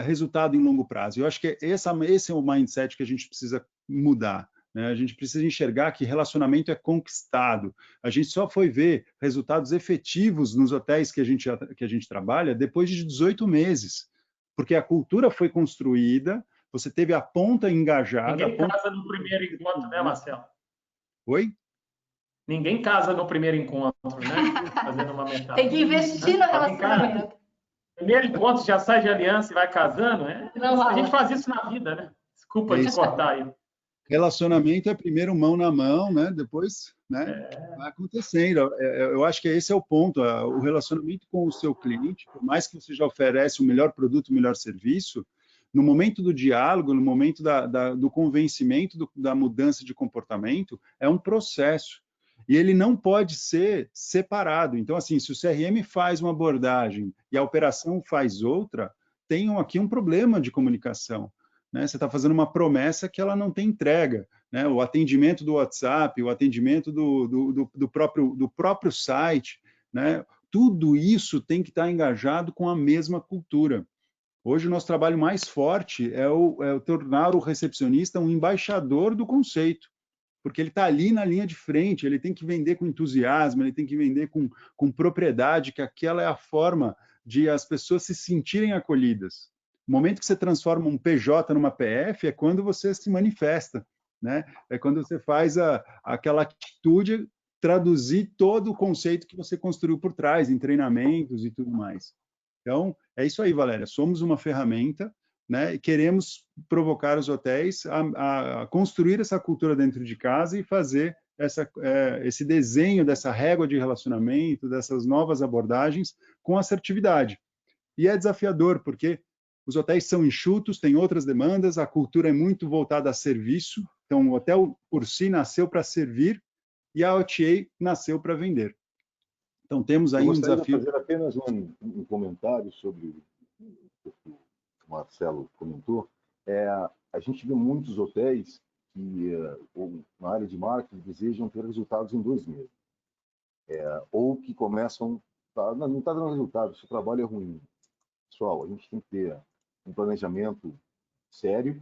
resultado em longo prazo. Eu acho que esse é o mindset que a gente precisa mudar. Né? A gente precisa enxergar que relacionamento é conquistado. A gente só foi ver resultados efetivos nos hotéis que a gente trabalha depois de 18 meses, porque a cultura foi construída, você teve a ponta engajada. Ninguém casa no primeiro encontro, né, Marcelo? Oi? Ninguém casa no primeiro encontro, né? Fazendo uma metáfora. Tem que investir no relacionamento. Primeiro encontro já sai de aliança e vai casando, né? Não, a gente faz isso na vida, né? Desculpa te cortar aí. Relacionamento é primeiro mão na mão, né? Depois, né? Vai acontecendo. Eu acho que esse é o ponto. O relacionamento com o seu cliente, por mais que você já oferece o melhor produto, o melhor serviço, no momento do diálogo, no momento do convencimento da mudança de comportamento, é um processo. E ele não pode ser separado. Então, assim, se o CRM faz uma abordagem e a operação faz outra, tem aqui um problema de comunicação. Né? Você está fazendo uma promessa que ela não tem entrega. Né? O atendimento do WhatsApp, o atendimento do próprio site, né? Tudo isso tem que estar engajado com a mesma cultura. Hoje o nosso trabalho mais forte é o tornar o recepcionista um embaixador do conceito, porque ele está ali na linha de frente, ele tem que vender com entusiasmo, ele tem que vender com propriedade, que aquela é a forma de as pessoas se sentirem acolhidas. O momento que você transforma um PJ numa PF é quando você se manifesta, né? É quando você faz aquela atitude, traduzir todo o conceito que você construiu por trás, em treinamentos e tudo mais. Então, é isso aí, Valéria. Somos uma ferramenta, né? E queremos provocar os hotéis a construir essa cultura dentro de casa e fazer esse desenho dessa régua de relacionamento, dessas novas abordagens com assertividade. E é desafiador, porque os hotéis são enxutos, têm outras demandas, a cultura é muito voltada a serviço, então o hotel por si nasceu para servir e a OTA nasceu para vender. Então temos aí um desafio. Eu gostaria de fazer apenas um comentário sobre o que o Marcelo comentou. A gente vê muitos hotéis que, na área de marketing, desejam ter resultados em 2 meses. Ou que começam, não está dando resultado, seu trabalho é ruim. Pessoal, a gente tem que ter um planejamento sério,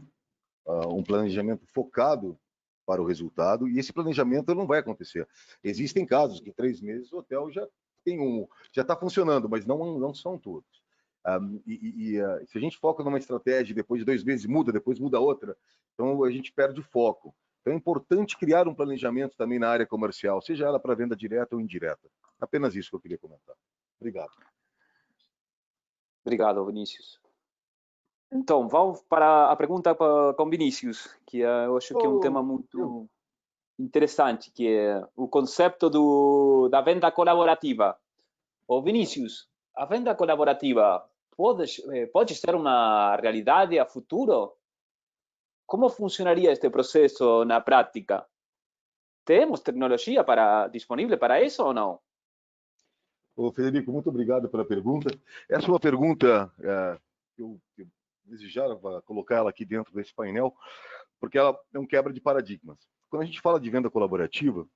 um planejamento focado para o resultado, e esse planejamento não vai acontecer. Existem casos que em 3 meses o hotel já está funcionando, mas não são todos. Se a gente foca numa estratégia, depois de 2 meses muda, depois muda outra, então a gente perde o foco. Então é importante criar um planejamento também na área comercial, seja ela para venda direta ou indireta. Apenas isso que eu queria comentar. Obrigado. Obrigado, Vinícius. Então, vamos para a pergunta com Vinícius, que eu acho que é um tema muito interessante, que é o conceito da venda colaborativa. Ô, Vinícius, a venda colaborativa pode ser uma realidade a futuro? Como funcionaria este processo na prática? Temos tecnologia disponível para isso ou não? Ô, Federico, muito obrigado pela pergunta. Essa é uma pergunta que eu desejava colocar ela aqui dentro desse painel, porque ela é um quebra de paradigmas. Quando a gente fala de venda colaborativa,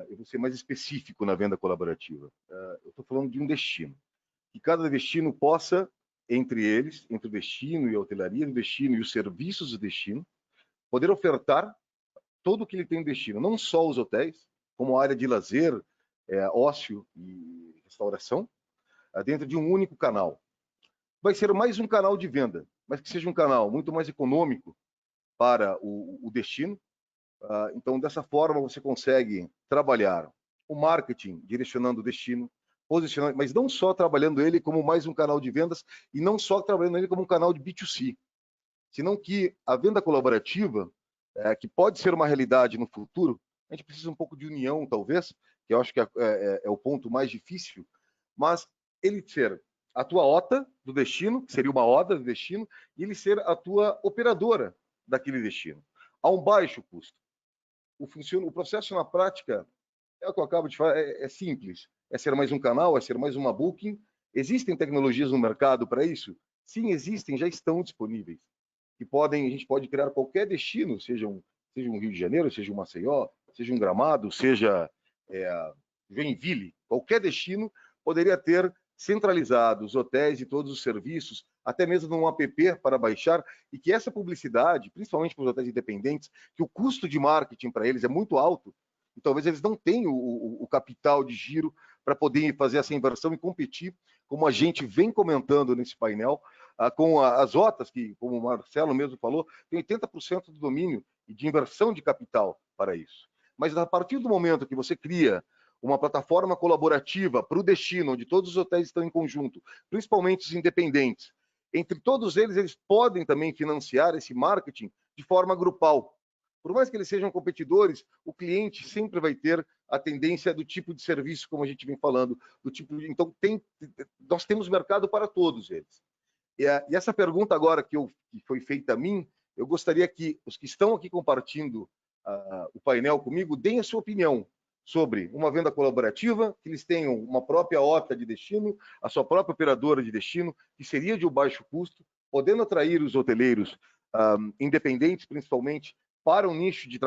eu vou ser mais específico na venda colaborativa. Eu estou falando de um destino. Que cada destino possa, entre eles, entre o destino e a hotelaria, o destino e os serviços do destino, poder ofertar todo o que ele tem no destino, não só os hotéis, como a área de lazer, ócio e restauração, dentro de um único canal. Vai ser mais um canal de venda, mas que seja um canal muito mais econômico para o destino. Então, dessa forma, você consegue trabalhar o marketing direcionando o destino, posicionando, mas não só trabalhando ele como mais um canal de vendas e não só trabalhando ele como um canal de B2C, senão que a venda colaborativa, que pode ser uma realidade no futuro, a gente precisa um pouco de união, talvez, que eu acho que é o ponto mais difícil, mas ele ser a tua OTA do destino, que seria uma ODA do destino, e ele ser a tua operadora daquele destino, a um baixo custo. O processo na prática, é o que eu acabo de falar, é simples. É ser mais um canal, é ser mais uma booking. Existem tecnologias no mercado para isso? Sim, existem, já estão disponíveis. A gente pode criar qualquer destino, seja um Rio de Janeiro, seja um Maceió, seja um Gramado, seja Joinville, qualquer destino poderia ter centralizado os hotéis e todos os serviços, até mesmo num app para baixar, e que essa publicidade, principalmente para os hotéis independentes, que o custo de marketing para eles é muito alto, e talvez eles não tenham o capital de giro para poder fazer essa inversão e competir, como a gente vem comentando nesse painel, com as OTAs, que, como o Marcelo mesmo falou, tem 80% do domínio e de inversão de capital para isso. Mas a partir do momento que você cria uma plataforma colaborativa para o destino, onde todos os hotéis estão em conjunto, principalmente os independentes, entre todos eles podem também financiar esse marketing de forma grupal. Por mais que eles sejam competidores, o cliente sempre vai ter a tendência do tipo de serviço, como a gente vem falando, então nós temos mercado para todos eles. E essa pergunta agora que foi feita a mim, eu gostaria que os que estão aqui compartilhando o painel comigo deem a sua opinião sobre uma venda colaborativa, que eles tenham uma própria OTA de destino, a sua própria operadora de destino, que seria de um baixo custo, podendo atrair os hoteleiros independentes, principalmente, para um nicho de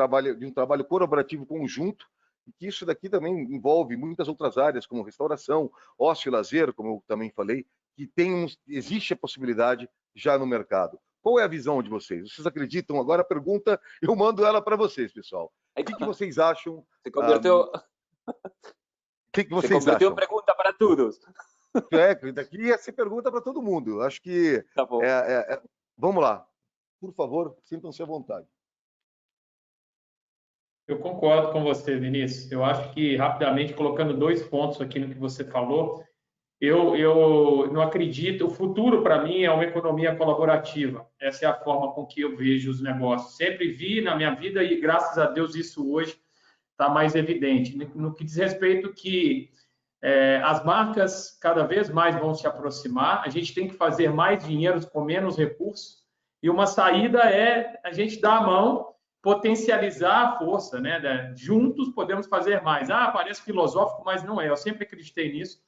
um trabalho colaborativo conjunto, e que isso daqui também envolve muitas outras áreas, como restauração, ócio e lazer, como eu também falei, que existe a possibilidade já no mercado. Qual é a visão de vocês? Vocês acreditam? Agora a pergunta, eu mando ela para vocês, pessoal. O que vocês acham? Se converteu... O que vocês se converteu acham? Em pergunta para todos. Daqui se pergunta para todo mundo. Acho que... Tá bom. Vamos lá. Por favor, sintam-se à vontade. Eu concordo com você, Vinícius. Eu acho que, rapidamente, colocando 2 pontos aqui no que você falou, eu não acredito. O futuro, para mim, é uma economia colaborativa. Essa é a forma com que eu vejo os negócios. Sempre vi na minha vida e, graças a Deus, isso hoje está mais evidente. No que diz respeito que as marcas cada vez mais vão se aproximar, a gente tem que fazer mais dinheiro com menos recursos, e uma saída é a gente dar a mão, potencializar a força, né? Juntos podemos fazer mais. Parece filosófico, mas não é. Eu sempre acreditei nisso.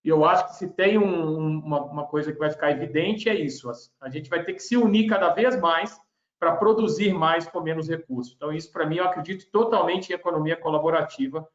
E eu acho que se tem uma coisa que vai ficar evidente, é isso. A gente vai ter que se unir cada vez mais para produzir mais com menos recursos. Então, isso, para mim, eu acredito totalmente em economia colaborativa.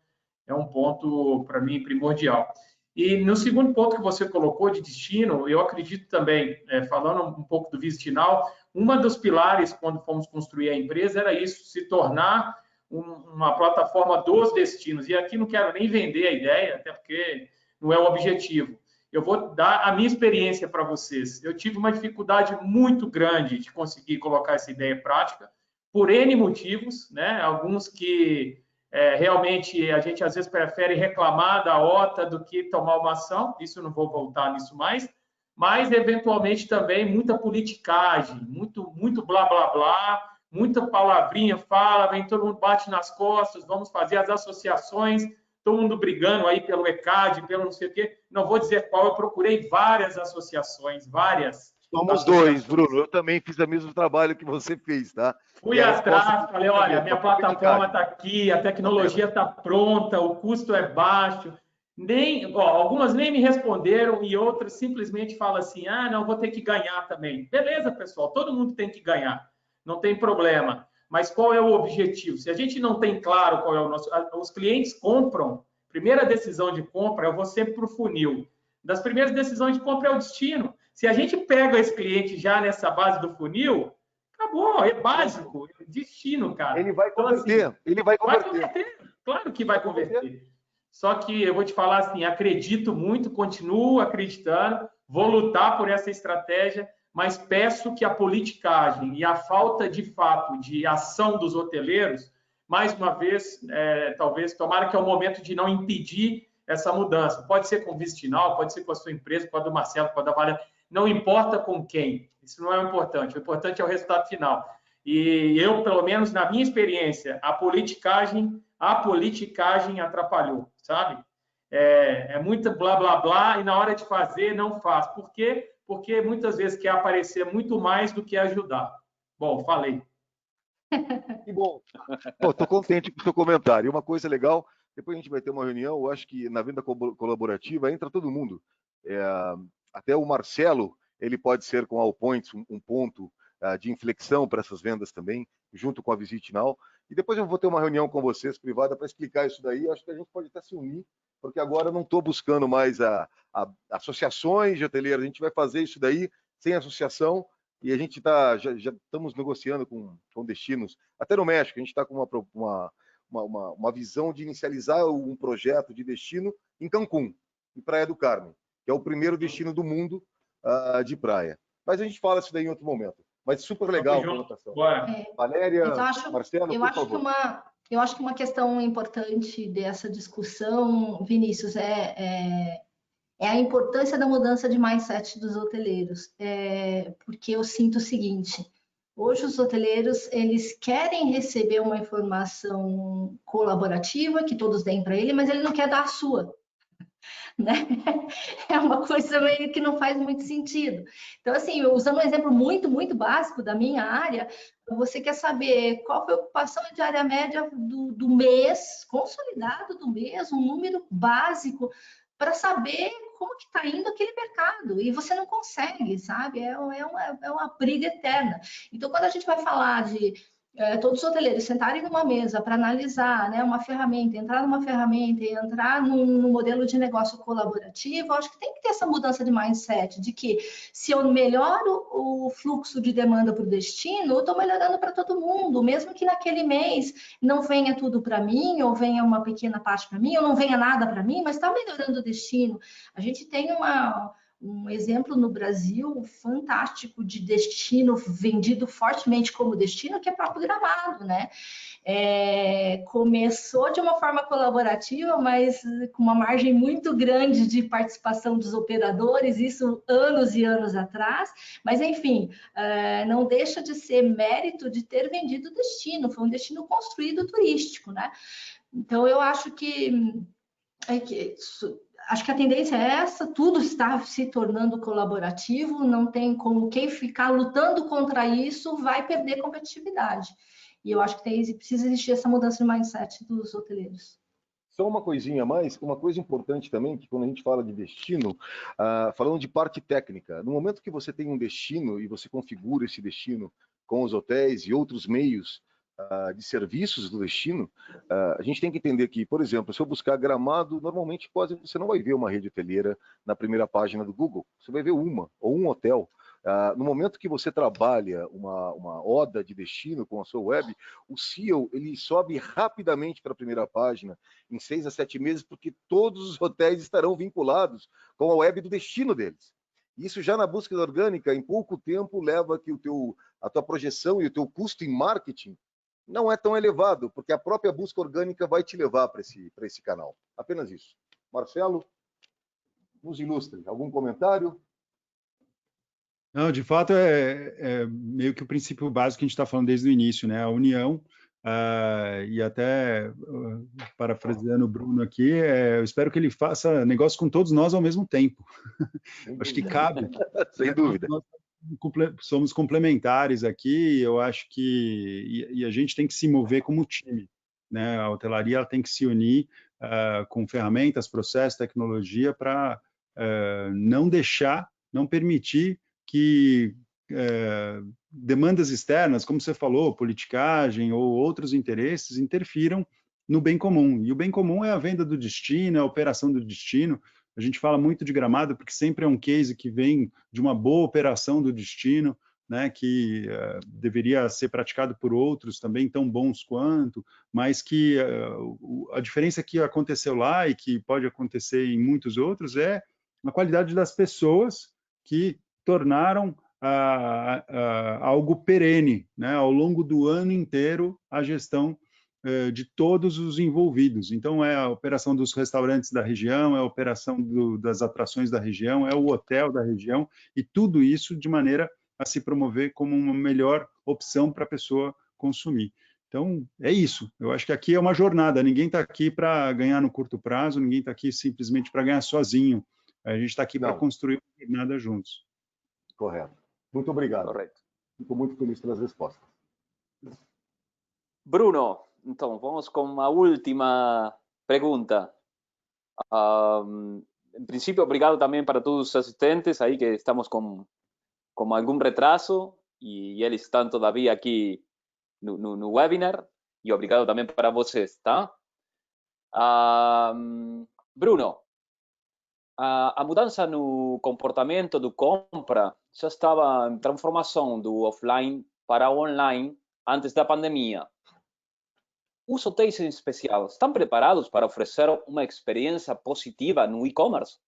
É um ponto, para mim, primordial. E no segundo ponto que você colocou de destino, eu acredito também, falando um pouco do Visinal, uma dos pilares, quando fomos construir a empresa, era isso, se tornar uma plataforma dos destinos. E aqui não quero nem vender a ideia, até porque não é o objetivo. Eu vou dar a minha experiência para vocês. Eu tive uma dificuldade muito grande de conseguir colocar essa ideia em prática, por N motivos, né? Alguns que realmente a gente às vezes prefere reclamar da OTA do que tomar uma ação, isso eu não vou voltar nisso mais, mas eventualmente também muita politicagem, muito blá blá blá, muita palavrinha fala, vem todo mundo bate nas costas, vamos fazer as associações, todo mundo brigando aí pelo ECAD, pelo não sei o quê, não vou dizer qual, eu procurei várias associações, várias. Somos 2, Bruno, eu também fiz o mesmo trabalho que você fez, tá? Fui atrás, falei, olha, minha plataforma está aqui, a tecnologia está pronta, o custo é baixo. Algumas nem me responderam e outras simplesmente falam assim, não, vou ter que ganhar também. Beleza, pessoal, todo mundo tem que ganhar, não tem problema. Mas qual é o objetivo? Se a gente não tem claro qual é o nosso... Os clientes compram, primeira decisão de compra, eu vou sempre para o funil. Das primeiras decisões de compra é o destino. Se a gente pega esse cliente já nessa base do funil, acabou, é básico, é destino, cara. Ele vai converter, então, assim, ele vai converter. Claro que vai converter. Só que eu vou te falar assim, acredito muito, continuo acreditando, vou lutar por essa estratégia, mas peço que a politicagem e a falta de fato de ação dos hoteleiros, mais uma vez, talvez, tomara que é o momento de não impedir essa mudança. Pode ser com o vice-final, pode ser com a sua empresa, com a do Marcelo, com a da Valéria, não importa com quem, isso não é importante, o importante é o resultado final. E eu, pelo menos na minha experiência, a politicagem atrapalhou, sabe? É muito blá, blá, blá, e na hora de fazer, não faz. Por quê? Porque muitas vezes quer aparecer muito mais do que ajudar. Bom, falei. Que bom. Estou contente com o seu comentário. E uma coisa legal, depois a gente vai ter uma reunião, eu acho que na venda colaborativa entra todo mundo. Até o Marcelo, ele pode ser com All Points um ponto de inflexão para essas vendas também, junto com a Visit Now. E depois eu vou ter uma reunião com vocês, privada, para explicar isso daí. Eu acho que a gente pode até se unir, porque agora eu não estou buscando mais associações de hoteleiros. A gente vai fazer isso daí sem associação, e a gente já estamos negociando com destinos. Até no México, a gente está com uma visão de inicializar um projeto de destino em Cancún, em Praia do Carmen, que é o primeiro destino do mundo de praia. Mas a gente fala isso daí em outro momento. Mas super legal a colocação. Valéria, Marcelo, por favor. Eu acho que uma questão importante dessa discussão, Vinícius, é a importância da mudança de mindset dos hoteleiros. Porque eu sinto o seguinte: hoje os hoteleiros, eles querem receber uma informação colaborativa, que todos deem para ele, mas ele não quer dar a sua. Né? É uma coisa meio que não faz muito sentido. Então, assim, usando um exemplo muito, muito básico da minha área, você quer saber qual foi a ocupação diária média do mês, consolidado do mês, um número básico, para saber como que está indo aquele mercado, e você não consegue, sabe? É uma briga eterna. Então, quando a gente vai falar de todos os hoteleiros sentarem numa mesa para analisar, né, uma ferramenta, entrar numa ferramenta e entrar num modelo de negócio colaborativo, acho que tem que ter essa mudança de mindset, de que se eu melhoro o fluxo de demanda para o destino, eu estou melhorando para todo mundo, mesmo que naquele mês não venha tudo para mim, ou venha uma pequena parte para mim, ou não venha nada para mim, mas está melhorando o destino. A gente tem um exemplo no Brasil fantástico de destino vendido fortemente como destino, que é próprio Gramado, né? Começou de uma forma colaborativa, mas com uma margem muito grande de participação dos operadores, isso anos e anos atrás, mas enfim, não deixa de ser mérito de ter vendido o destino, foi um destino construído turístico, né? Então eu acho acho que a tendência é essa, tudo está se tornando colaborativo, não tem como quem ficar lutando contra isso vai perder competitividade. E eu acho que precisa existir essa mudança de mindset dos hoteleiros. Só uma coisinha a mais, uma coisa importante também, que quando a gente fala de destino, falando de parte técnica, no momento que você tem um destino e você configura esse destino com os hotéis e outros meios de serviços do destino, a gente tem que entender que, por exemplo, se eu buscar Gramado, normalmente quase você não vai ver uma rede hoteleira na primeira página do Google, você vai ver uma ou um hotel. No momento que você trabalha uma oda de destino com a sua web, o SEO ele sobe rapidamente para a primeira página em 6 a 7 meses, porque todos os hotéis estarão vinculados com a web do destino deles. Isso já na busca orgânica, em pouco tempo, leva que a tua projeção e o teu custo em marketing não é tão elevado, porque a própria busca orgânica vai te levar para esse canal. Apenas isso. Marcelo, nos ilustre. Algum comentário? Não, de fato, é meio que o princípio básico que a gente está falando desde o início, né? A união, e até parafraseando o Bruno aqui, eu espero que ele faça negócio com todos nós ao mesmo tempo. Acho que cabe. Sem dúvida. Nós somos complementares aqui, eu acho que e a gente tem que se mover como time, né? A hotelaria ela tem que se unir com ferramentas, processos, tecnologia para não permitir que demandas externas, como você falou, politicagem ou outros interesses interfiram no bem comum. E o bem comum é a venda do destino, a operação do destino. A gente fala muito de Gramado porque sempre é um case que vem de uma boa operação do destino, né, que deveria ser praticado por outros também tão bons quanto, mas que a diferença que aconteceu lá e que pode acontecer em muitos outros é a qualidade das pessoas que tornaram algo perene, né, ao longo do ano inteiro a gestão de todos os envolvidos. Então, é a operação dos restaurantes da região, é a operação das atrações da região, é o hotel da região, e tudo isso de maneira a se promover como uma melhor opção para a pessoa consumir. Então, é isso. Eu acho que aqui é uma jornada. Ninguém está aqui para ganhar no curto prazo, ninguém está aqui simplesmente para ganhar sozinho. A gente está aqui para construir uma jornada juntos. Correto. Muito obrigado. Correto. Fico muito feliz pelas respostas. Bruno, então, vamos com a última pergunta. Em princípio, obrigado também para todos os assistentes aí que estamos com algum retraso e eles estão todavia aqui no webinar. E obrigado também para vocês, tá? Bruno, a mudança no comportamento do compra já estava em transformação do offline para online antes da pandemia. Os hotéis em especial estão preparados para oferecer uma experiência positiva no e-commerce?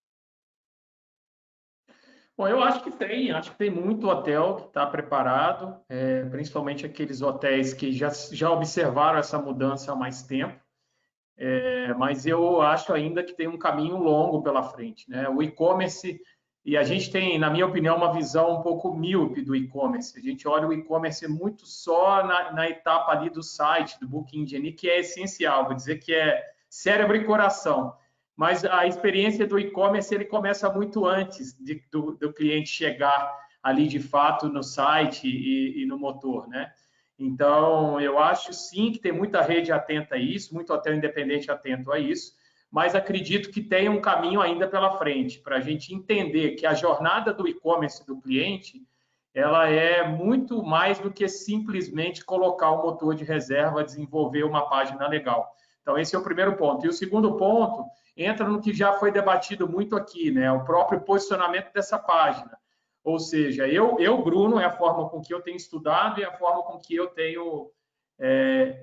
Bom, eu acho que tem muito hotel que está preparado, principalmente aqueles hotéis que já observaram essa mudança há mais tempo, mas eu acho ainda que tem um caminho longo pela frente, né? O e-commerce, e a gente tem, na minha opinião, uma visão um pouco míope do e-commerce. A gente olha o e-commerce muito só na etapa ali do site, do Booking Engine, que é essencial, vou dizer que é cérebro e coração. Mas a experiência do e-commerce ele começa muito antes do cliente chegar ali de fato no site e no motor, né? Então, eu acho sim que tem muita rede atenta a isso, muito hotel independente atento a isso, mas acredito que tem um caminho ainda pela frente para a gente entender que a jornada do e-commerce do cliente ela é muito mais do que simplesmente colocar um motor de reserva, desenvolver uma página legal. Então, esse é o primeiro ponto. E o segundo ponto entra no que já foi debatido muito aqui, né? O próprio posicionamento dessa página. Ou seja, Bruno, é a forma com que eu tenho estudado e a forma com que eu tenho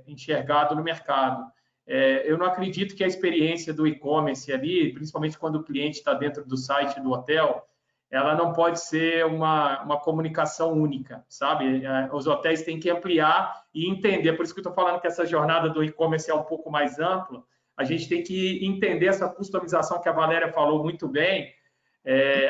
enxergado no mercado. Eu não acredito que a experiência do e-commerce ali, principalmente quando o cliente está dentro do site do hotel, ela não pode ser uma comunicação única, sabe? Os hotéis têm que ampliar e entender. Por isso que eu estou falando que essa jornada do e-commerce é um pouco mais ampla. A gente tem que entender essa customização que a Valéria falou muito bem.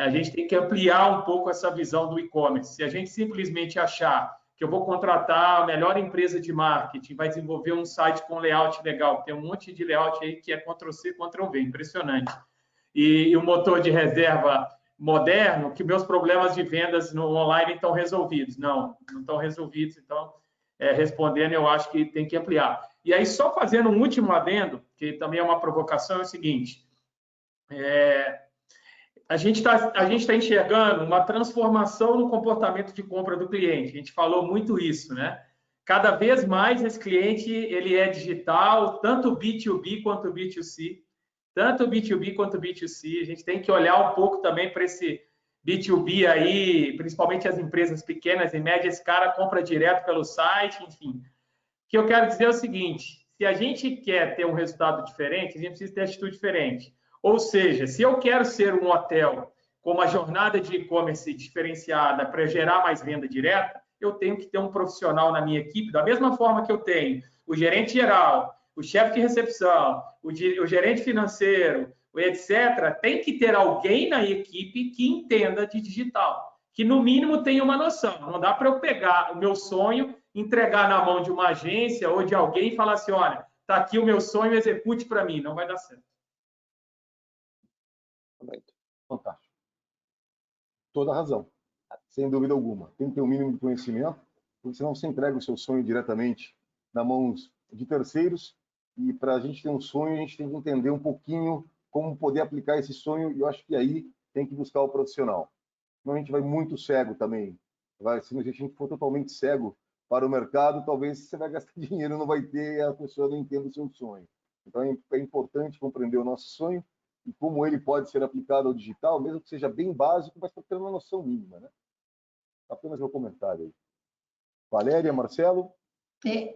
A gente tem que ampliar um pouco essa visão do e-commerce. Se a gente simplesmente achar que eu vou contratar a melhor empresa de marketing, vai desenvolver um site com layout legal, tem um monte de layout aí que é Ctrl+C, Ctrl+V, impressionante. E o motor de reserva moderno, que meus problemas de vendas no online estão resolvidos. Não estão resolvidos. Então, respondendo, eu acho que tem que ampliar. E aí, só fazendo um último adendo, que também é uma provocação, é o seguinte. A gente está enxergando uma transformação no comportamento de compra do cliente. A gente falou muito isso, né? Cada vez mais esse cliente ele é digital, tanto B2B quanto B2C. Tanto B2B quanto B2C. A gente tem que olhar um pouco também para esse B2B aí, principalmente as empresas pequenas e médias, esse cara compra direto pelo site, enfim. O que eu quero dizer é o seguinte, se a gente quer ter um resultado diferente, a gente precisa ter atitude diferente. Ou seja, se eu quero ser um hotel com uma jornada de e-commerce diferenciada para gerar mais venda direta, eu tenho que ter um profissional na minha equipe, da mesma forma que eu tenho o gerente geral, o chefe de recepção, o gerente financeiro, etc., tem que ter alguém na equipe que entenda de digital, que no mínimo tenha uma noção. Não dá para eu pegar o meu sonho, entregar na mão de uma agência ou de alguém e falar assim, olha, está aqui o meu sonho, execute para mim. Não vai dar certo. Fantástico. Toda razão. Sem dúvida alguma. Tem que ter um mínimo de conhecimento, porque senão você entrega o seu sonho diretamente nas mãos de terceiros. E para a gente ter um sonho, a gente tem que entender um pouquinho como poder aplicar esse sonho. E eu acho que aí tem que buscar o profissional. Senão a gente vai muito cego também. Se a gente for totalmente cego para o mercado, talvez você vai gastar dinheiro, não vai ter, e a pessoa não entenda o seu sonho. Então é importante compreender o nosso sonho e como ele pode ser aplicado ao digital, mesmo que seja bem básico, mas para ter uma noção mínima, né? Apenas meu comentário aí. Valéria, Marcelo?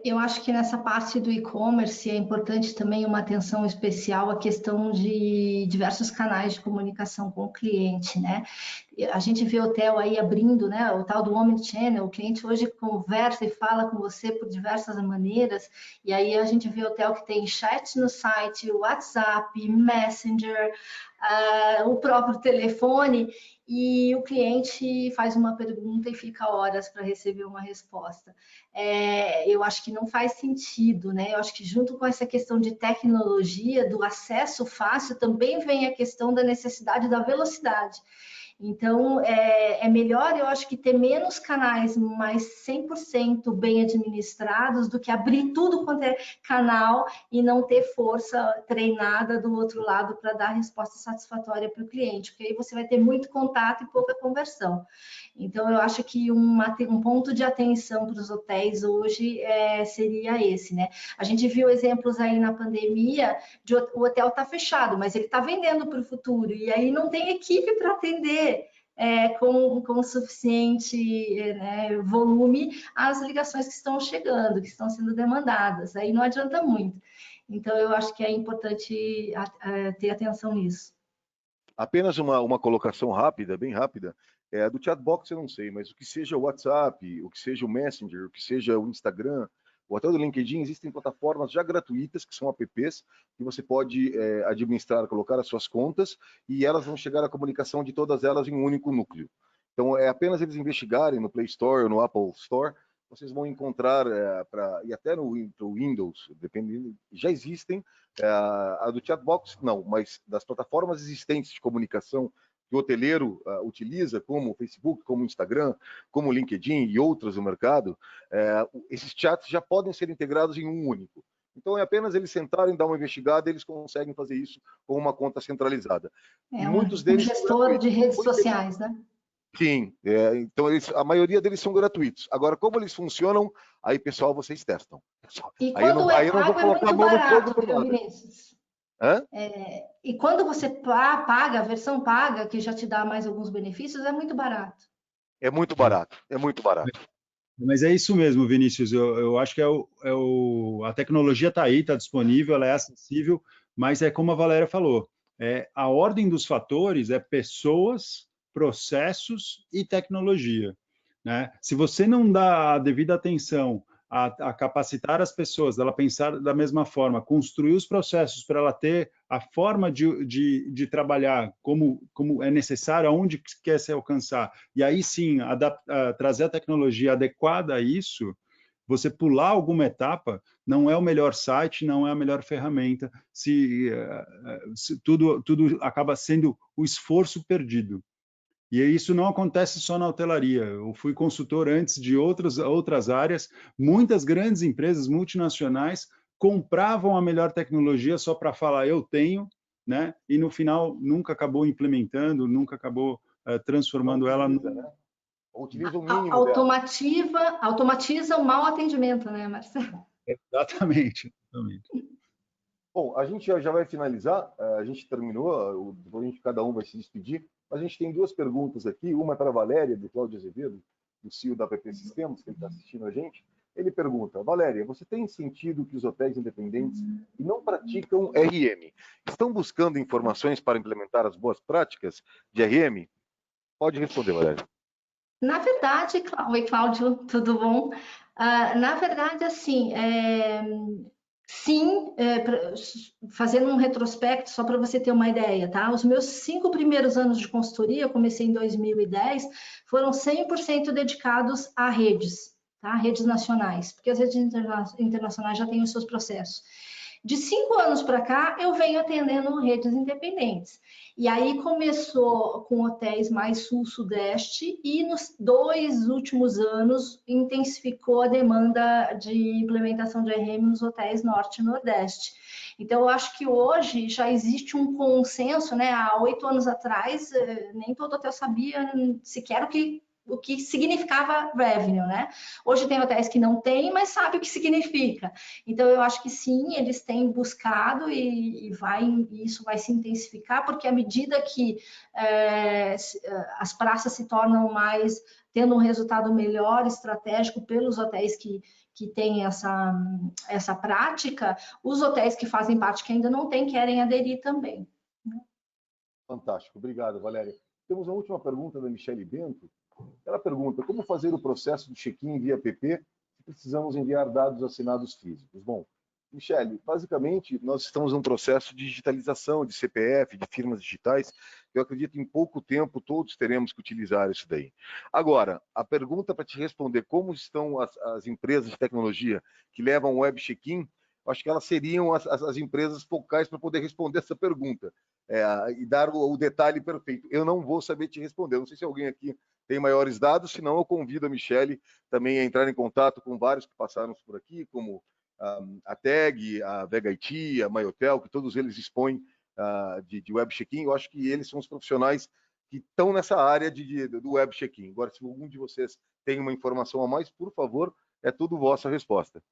Eu acho que nessa parte do e-commerce é importante também uma atenção especial à questão de diversos canais de comunicação com o cliente, né? A gente vê hotel aí abrindo, né, o tal do Omnichannel, o cliente hoje conversa e fala com você por diversas maneiras, e aí a gente vê hotel que tem chat no site, WhatsApp, Messenger, o próprio telefone, e o cliente faz uma pergunta e fica horas para receber uma resposta. Eu acho que não faz sentido, né? Eu acho que junto com essa questão de tecnologia, do acesso fácil, também vem a questão da necessidade da velocidade. Então, é melhor, eu acho que ter menos canais, mas 100% bem administrados, do que abrir tudo quanto é canal e não ter força treinada do outro lado para dar resposta satisfatória para o cliente, porque aí você vai ter muito contato e pouca conversão. Então, eu acho que um ponto de atenção para os hotéis hoje seria esse, né? A gente viu exemplos aí na pandemia de o hotel tá fechado, mas ele está vendendo para o futuro, e aí não tem equipe para atender com suficiente volume as ligações que estão chegando, que estão sendo demandadas. Aí não adianta muito. Então, eu acho que é importante ter atenção nisso. Apenas uma colocação rápida, bem rápida. Do chatbox eu não sei, mas o que seja o WhatsApp, o que seja o Messenger, o que seja o Instagram, ou até o do LinkedIn, existem plataformas já gratuitas, que são apps, que você pode administrar, colocar as suas contas, e elas vão chegar à comunicação de todas elas em um único núcleo. Então, é apenas eles investigarem no Play Store ou no Apple Store, vocês vão encontrar, e até no Windows, dependendo, já existem, a do chatbox não, mas das plataformas existentes de comunicação que o hoteleiro utiliza, como o Facebook, como o Instagram, como o LinkedIn e outras no mercado, esses chats já podem ser integrados em um único. Então, é apenas eles sentarem, dar uma investigada, eles conseguem fazer isso com uma conta centralizada. Muitos deles gestor de redes sociais, né? Sim, então a maioria deles são gratuitos. Agora, como eles funcionam, aí, pessoal, vocês testam. E quando aí pago é muito barato, Vinícius? E quando você paga, a versão paga, que já te dá mais alguns benefícios, é muito barato. É muito barato, é muito barato. Mas é isso mesmo, Vinícius. Eu acho que a tecnologia está aí, está disponível, ela é acessível, mas é como a Valéria falou, a ordem dos fatores é pessoas, processos e tecnologia, né? Se você não dá a devida atenção a capacitar as pessoas, ela pensar da mesma forma, construir os processos para ela ter a forma de trabalhar como é necessário, aonde quer se alcançar, e aí sim trazer a tecnologia adequada a isso, você pular alguma etapa, não é o melhor site, não é a melhor ferramenta, se tudo acaba sendo o esforço perdido. E isso não acontece só na hotelaria. Eu fui consultor antes de outras áreas. Muitas grandes empresas multinacionais compravam a melhor tecnologia só para falar eu tenho, né? E no final nunca acabou implementando, nunca acabou transformando ela no... Utiliza o mínimo automatiza o mau atendimento, né, Marcelo? Exatamente. Bom, a gente já vai finalizar, a gente terminou, cada um vai se despedir, mas a gente tem duas perguntas aqui, uma para a Valéria, do Cláudio Azevedo, do CEO da PP Sistemas, que ele está assistindo a gente. Ele pergunta: Valéria, você tem sentido que os hotéis independentes que não praticam RM estão buscando informações para implementar as boas práticas de RM? Pode responder, Valéria. Na verdade, oi, Cláudio, tudo bom? Na verdade, assim, sim, fazendo um retrospecto, só para você ter uma ideia, tá? Os meus 5 primeiros anos de consultoria, eu comecei em 2010, foram 100% dedicados a redes, tá? Redes nacionais, porque as redes internacionais já têm os seus processos. De 5 anos para cá, eu venho atendendo redes independentes. E aí começou com hotéis mais sul-sudeste e nos 2 últimos anos intensificou a demanda de implementação de RM nos hotéis norte e nordeste. Então, eu acho que hoje já existe um consenso, né? Há 8 anos atrás, nem todo hotel sabia sequer o que o que significava revenue, né? Hoje tem hotéis que não têm, mas sabe o que significa. Então, eu acho que sim, eles têm buscado e isso vai se intensificar, porque à medida que as praças se tornam mais, tendo um resultado melhor, estratégico pelos hotéis que têm essa prática, os hotéis que fazem parte que ainda não têm querem aderir também. Fantástico, obrigado, Valéria. Temos uma última pergunta da Michele Bento. Ela pergunta: como fazer o processo de check-in via app se precisamos enviar dados assinados físicos? Bom, Michele, basicamente, nós estamos num processo de digitalização de CPF, de firmas digitais. Eu acredito que em pouco tempo todos teremos que utilizar isso daí. Agora, a pergunta para te responder, como estão as empresas de tecnologia que levam web check-in, acho que elas seriam as empresas focais para poder responder essa pergunta e dar o detalhe perfeito. Eu não vou saber te responder. Não sei se alguém aqui tem maiores dados, senão eu convido a Michele também a entrar em contato com vários que passaram por aqui, como a TAG, a Vega IT, a MyHotel, que todos eles dispõem de web check-in. Eu acho que eles são os profissionais que estão nessa área do web check-in. Agora, se algum de vocês tem uma informação a mais, por favor, é tudo vossa resposta.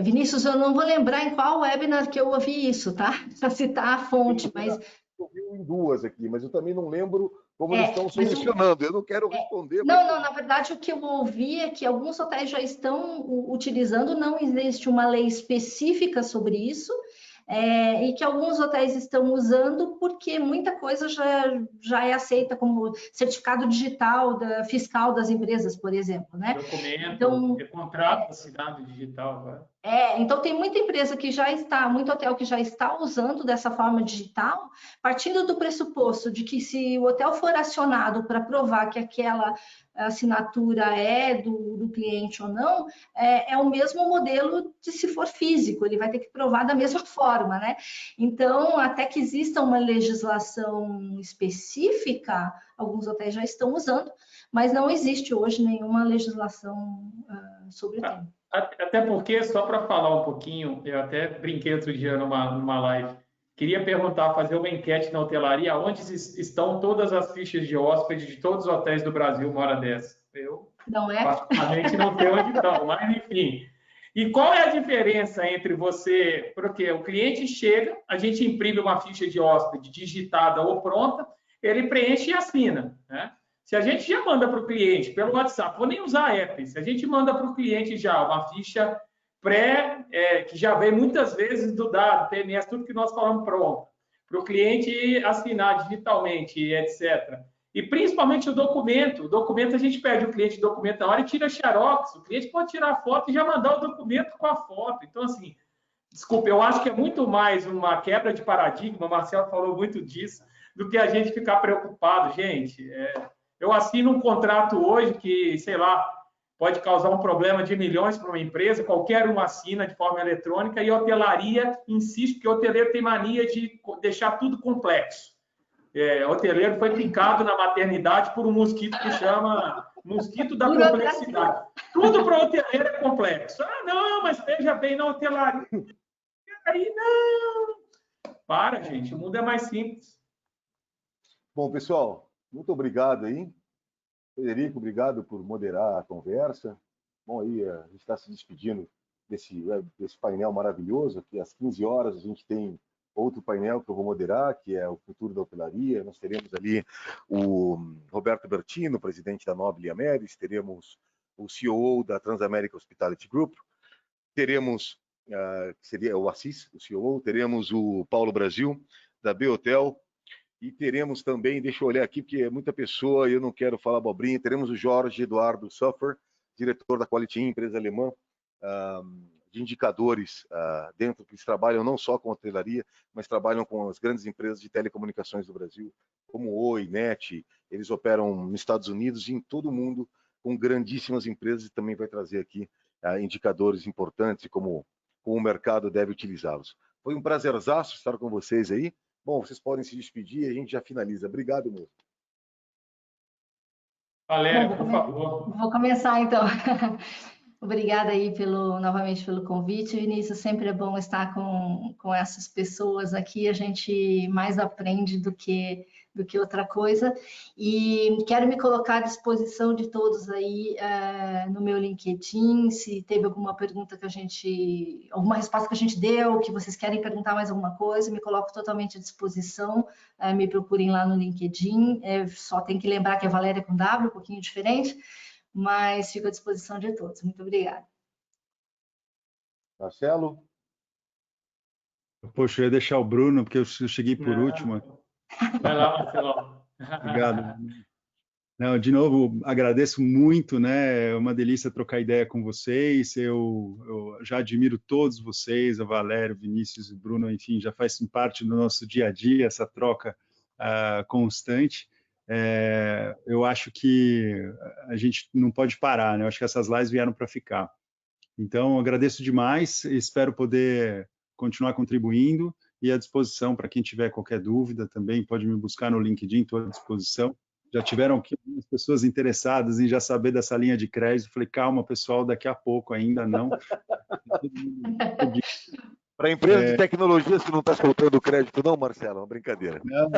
Vinícius, eu não vou lembrar em qual webinar que eu ouvi isso, tá? Para citar a fonte, mas... Eu ouvi em duas aqui, mas eu também não lembro como eles estão solucionando. Eu não quero responder. Não, na verdade, o que eu ouvi é que alguns hotéis já estão utilizando, não existe uma lei específica sobre isso, e que alguns hotéis estão usando porque muita coisa já é aceita como certificado digital fiscal das empresas, por exemplo, né? Documento, então, contrato assinado digital agora. Então tem muita empresa que já está, muito hotel que já está usando dessa forma digital, partindo do pressuposto de que se o hotel for acionado para provar que aquela assinatura é do cliente ou não, é o mesmo modelo de se for físico, ele vai ter que provar da mesma forma, né? Então, até que exista uma legislação específica, alguns hotéis já estão usando, mas não existe hoje nenhuma legislação sobre o tema. Até porque, só para falar um pouquinho, eu até brinquei outro dia numa live, queria perguntar, fazer uma enquete na hotelaria, onde estão todas as fichas de hóspede de todos os hotéis do Brasil uma hora dessa? Eu, particularmente, não sei onde estão, mas enfim. E qual é a diferença entre você... Porque o cliente chega, a gente imprime uma ficha de hóspede digitada ou pronta, ele preenche e assina, né? Se a gente já manda para o cliente pelo WhatsApp, vou nem usar a app, se a gente manda para o cliente já uma ficha que já vem muitas vezes do dado, TMS, tudo que nós falamos pronto, para o cliente assinar digitalmente, etc. E principalmente o documento a gente pede o cliente documento na hora e tira xerox, o cliente pode tirar a foto e já mandar o documento com a foto. Então, assim, desculpa, eu acho que é muito mais uma quebra de paradigma, o Marcelo falou muito disso, do que a gente ficar preocupado. Gente, eu assino um contrato hoje que, sei lá, pode causar um problema de milhões para uma empresa, qualquer um assina de forma eletrônica, e a hotelaria insiste, porque o hoteleiro tem mania de deixar tudo complexo. O hoteleiro foi picado na maternidade por um mosquito que chama mosquito da complexidade. Tudo para o hoteleiro é complexo. Não, mas veja bem na hotelaria. Aí, não. Para, gente, o mundo é mais simples. Bom, pessoal, muito obrigado aí. Frederico, obrigado por moderar a conversa. Bom, aí a gente está se despedindo desse painel maravilhoso. Aqui às 15 horas a gente tem outro painel que eu vou moderar, que é o futuro da hotelaria. Nós teremos ali o Roberto Bertino, presidente da Noble Ameris, teremos o CEO da Transamerica Hospitality Group, teremos, que seria o Assis, o CEO, teremos o Paulo Brasil, da B-Hotel, e teremos também, deixa eu olhar aqui, porque é muita pessoa e eu não quero falar abobrinha, teremos o Jorge Eduardo Suffer, diretor da Quality Inn, empresa alemã, de indicadores dentro, que eles trabalham não só com hotelaria, mas trabalham com as grandes empresas de telecomunicações do Brasil, como Oi, NET, eles operam nos Estados Unidos e em todo o mundo, com grandíssimas empresas, e também vai trazer aqui indicadores importantes, como o mercado deve utilizá-los. Foi um prazerzaço estar com vocês aí. Bom, vocês podem se despedir e a gente já finaliza. Obrigado, moço. Valéria, por favor. Vou começar, então. Obrigada aí novamente pelo convite, Vinícius. Sempre é bom estar com essas pessoas aqui. A gente mais aprende do que outra coisa. E quero me colocar à disposição de todos aí no meu LinkedIn. Se teve alguma pergunta alguma resposta que a gente deu, que vocês querem perguntar mais alguma coisa, me coloco totalmente à disposição. Me procurem lá no LinkedIn. Só tem que lembrar que é Valéria com W, um pouquinho diferente. Mas fico à disposição de todos. Muito obrigada. Marcelo? Poxa, eu ia deixar o Bruno, porque eu cheguei por último. Vai lá, Marcelo. Obrigado. Não, de novo, agradeço muito, né? É uma delícia trocar ideia com vocês. Eu já admiro todos vocês, a Valério, Vinícius e Bruno, enfim, já faz parte do nosso dia a dia, essa troca constante. Eu acho que a gente não pode parar, né? Eu acho que essas lives vieram para ficar. Então, agradeço demais, espero poder continuar contribuindo e à disposição para quem tiver qualquer dúvida também, pode me buscar no LinkedIn, estou à disposição. Já tiveram aqui algumas pessoas interessadas em já saber dessa linha de crédito. Falei, calma, pessoal, daqui a pouco ainda não. Para a empresa de tecnologia, você não está soltando crédito, não, Marcelo? É uma brincadeira. Não,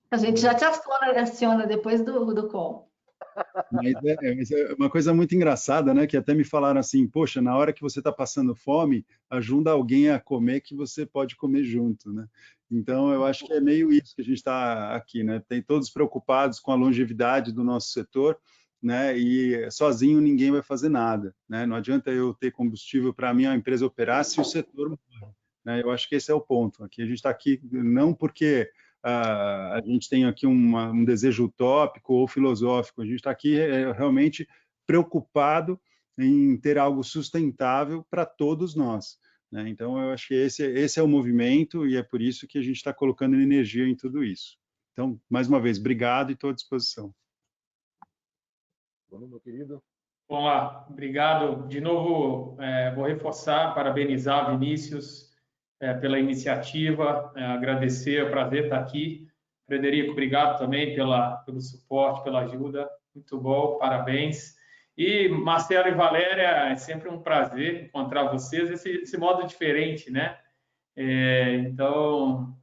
a gente já te aciona depois do call. Mas é uma coisa muito engraçada, né? Que até me falaram assim, poxa, na hora que você está passando fome, ajuda alguém a comer que você pode comer junto, né? Então, eu acho que é meio isso que a gente está aqui, né? Tem todos preocupados com a longevidade do nosso setor, né? E sozinho ninguém vai fazer nada, né? Não adianta eu ter combustível para a minha empresa operar se o setor morre, né? Eu acho que esse é o ponto. Aqui a gente está aqui não porque a gente tem aqui um desejo utópico ou filosófico, a gente está aqui realmente preocupado em ter algo sustentável para todos nós, né? Então, eu acho que esse é o movimento e é por isso que a gente está colocando energia em tudo isso. Então, mais uma vez, obrigado e estou à disposição. Vamos, meu querido. Vamos lá, obrigado. De novo, vou reforçar, parabenizar Vinícius pela iniciativa, agradecer, é um prazer estar aqui. Frederico, obrigado também pelo suporte, pela ajuda, muito bom, parabéns. E Marcelo e Valéria, é sempre um prazer encontrar vocês, esse modo diferente, né? Então,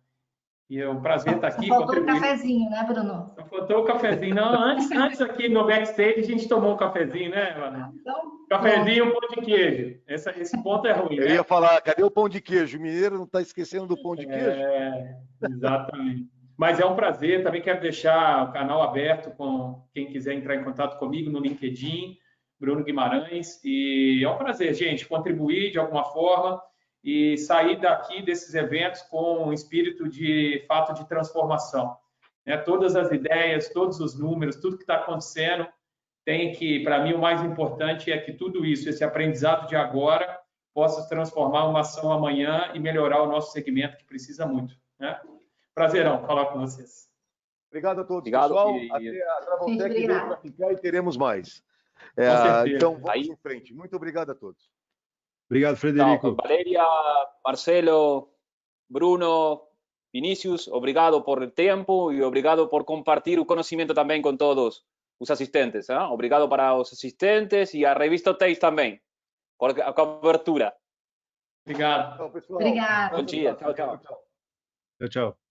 é um prazer estar aqui. Só faltou o cafezinho, né, Bruno? Só faltou o cafezinho. Não, antes aqui no backstage a gente tomou um cafezinho, né, Valéria? Então, cafezinho e um pão de queijo. Esse ponto é ruim, Eu né? ia falar, cadê o pão de queijo? O mineiro não está esquecendo do pão de queijo? Exatamente. Mas é um prazer, também quero deixar o canal aberto com quem quiser entrar em contato comigo no LinkedIn, Bruno Guimarães, e é um prazer, gente, contribuir de alguma forma e sair daqui desses eventos com um espírito de fato de transformação. Todas as ideias, todos os números, tudo que está acontecendo, tem que, para mim, o mais importante é que tudo isso, esse aprendizado de agora, possa se transformar em uma ação amanhã e melhorar o nosso segmento, que precisa muito, né? Prazerão falar com vocês. Obrigado a todos, Obrigado. pessoal. Até a Travotec veio para ficar e teremos mais. Então, vamos em frente. Muito obrigado a todos. Obrigado, Frederico. Então, Valéria, Marcelo, Bruno, Vinícius, obrigado por el tempo e obrigado por compartir o conhecimento também com todos os assistentes. Obrigado para os assistentes e a revista Hotéis também, por a cobertura. Obrigado. Tchau, pessoal. Obrigado. Bom dia. Tchau, tchau. Tchau, tchau.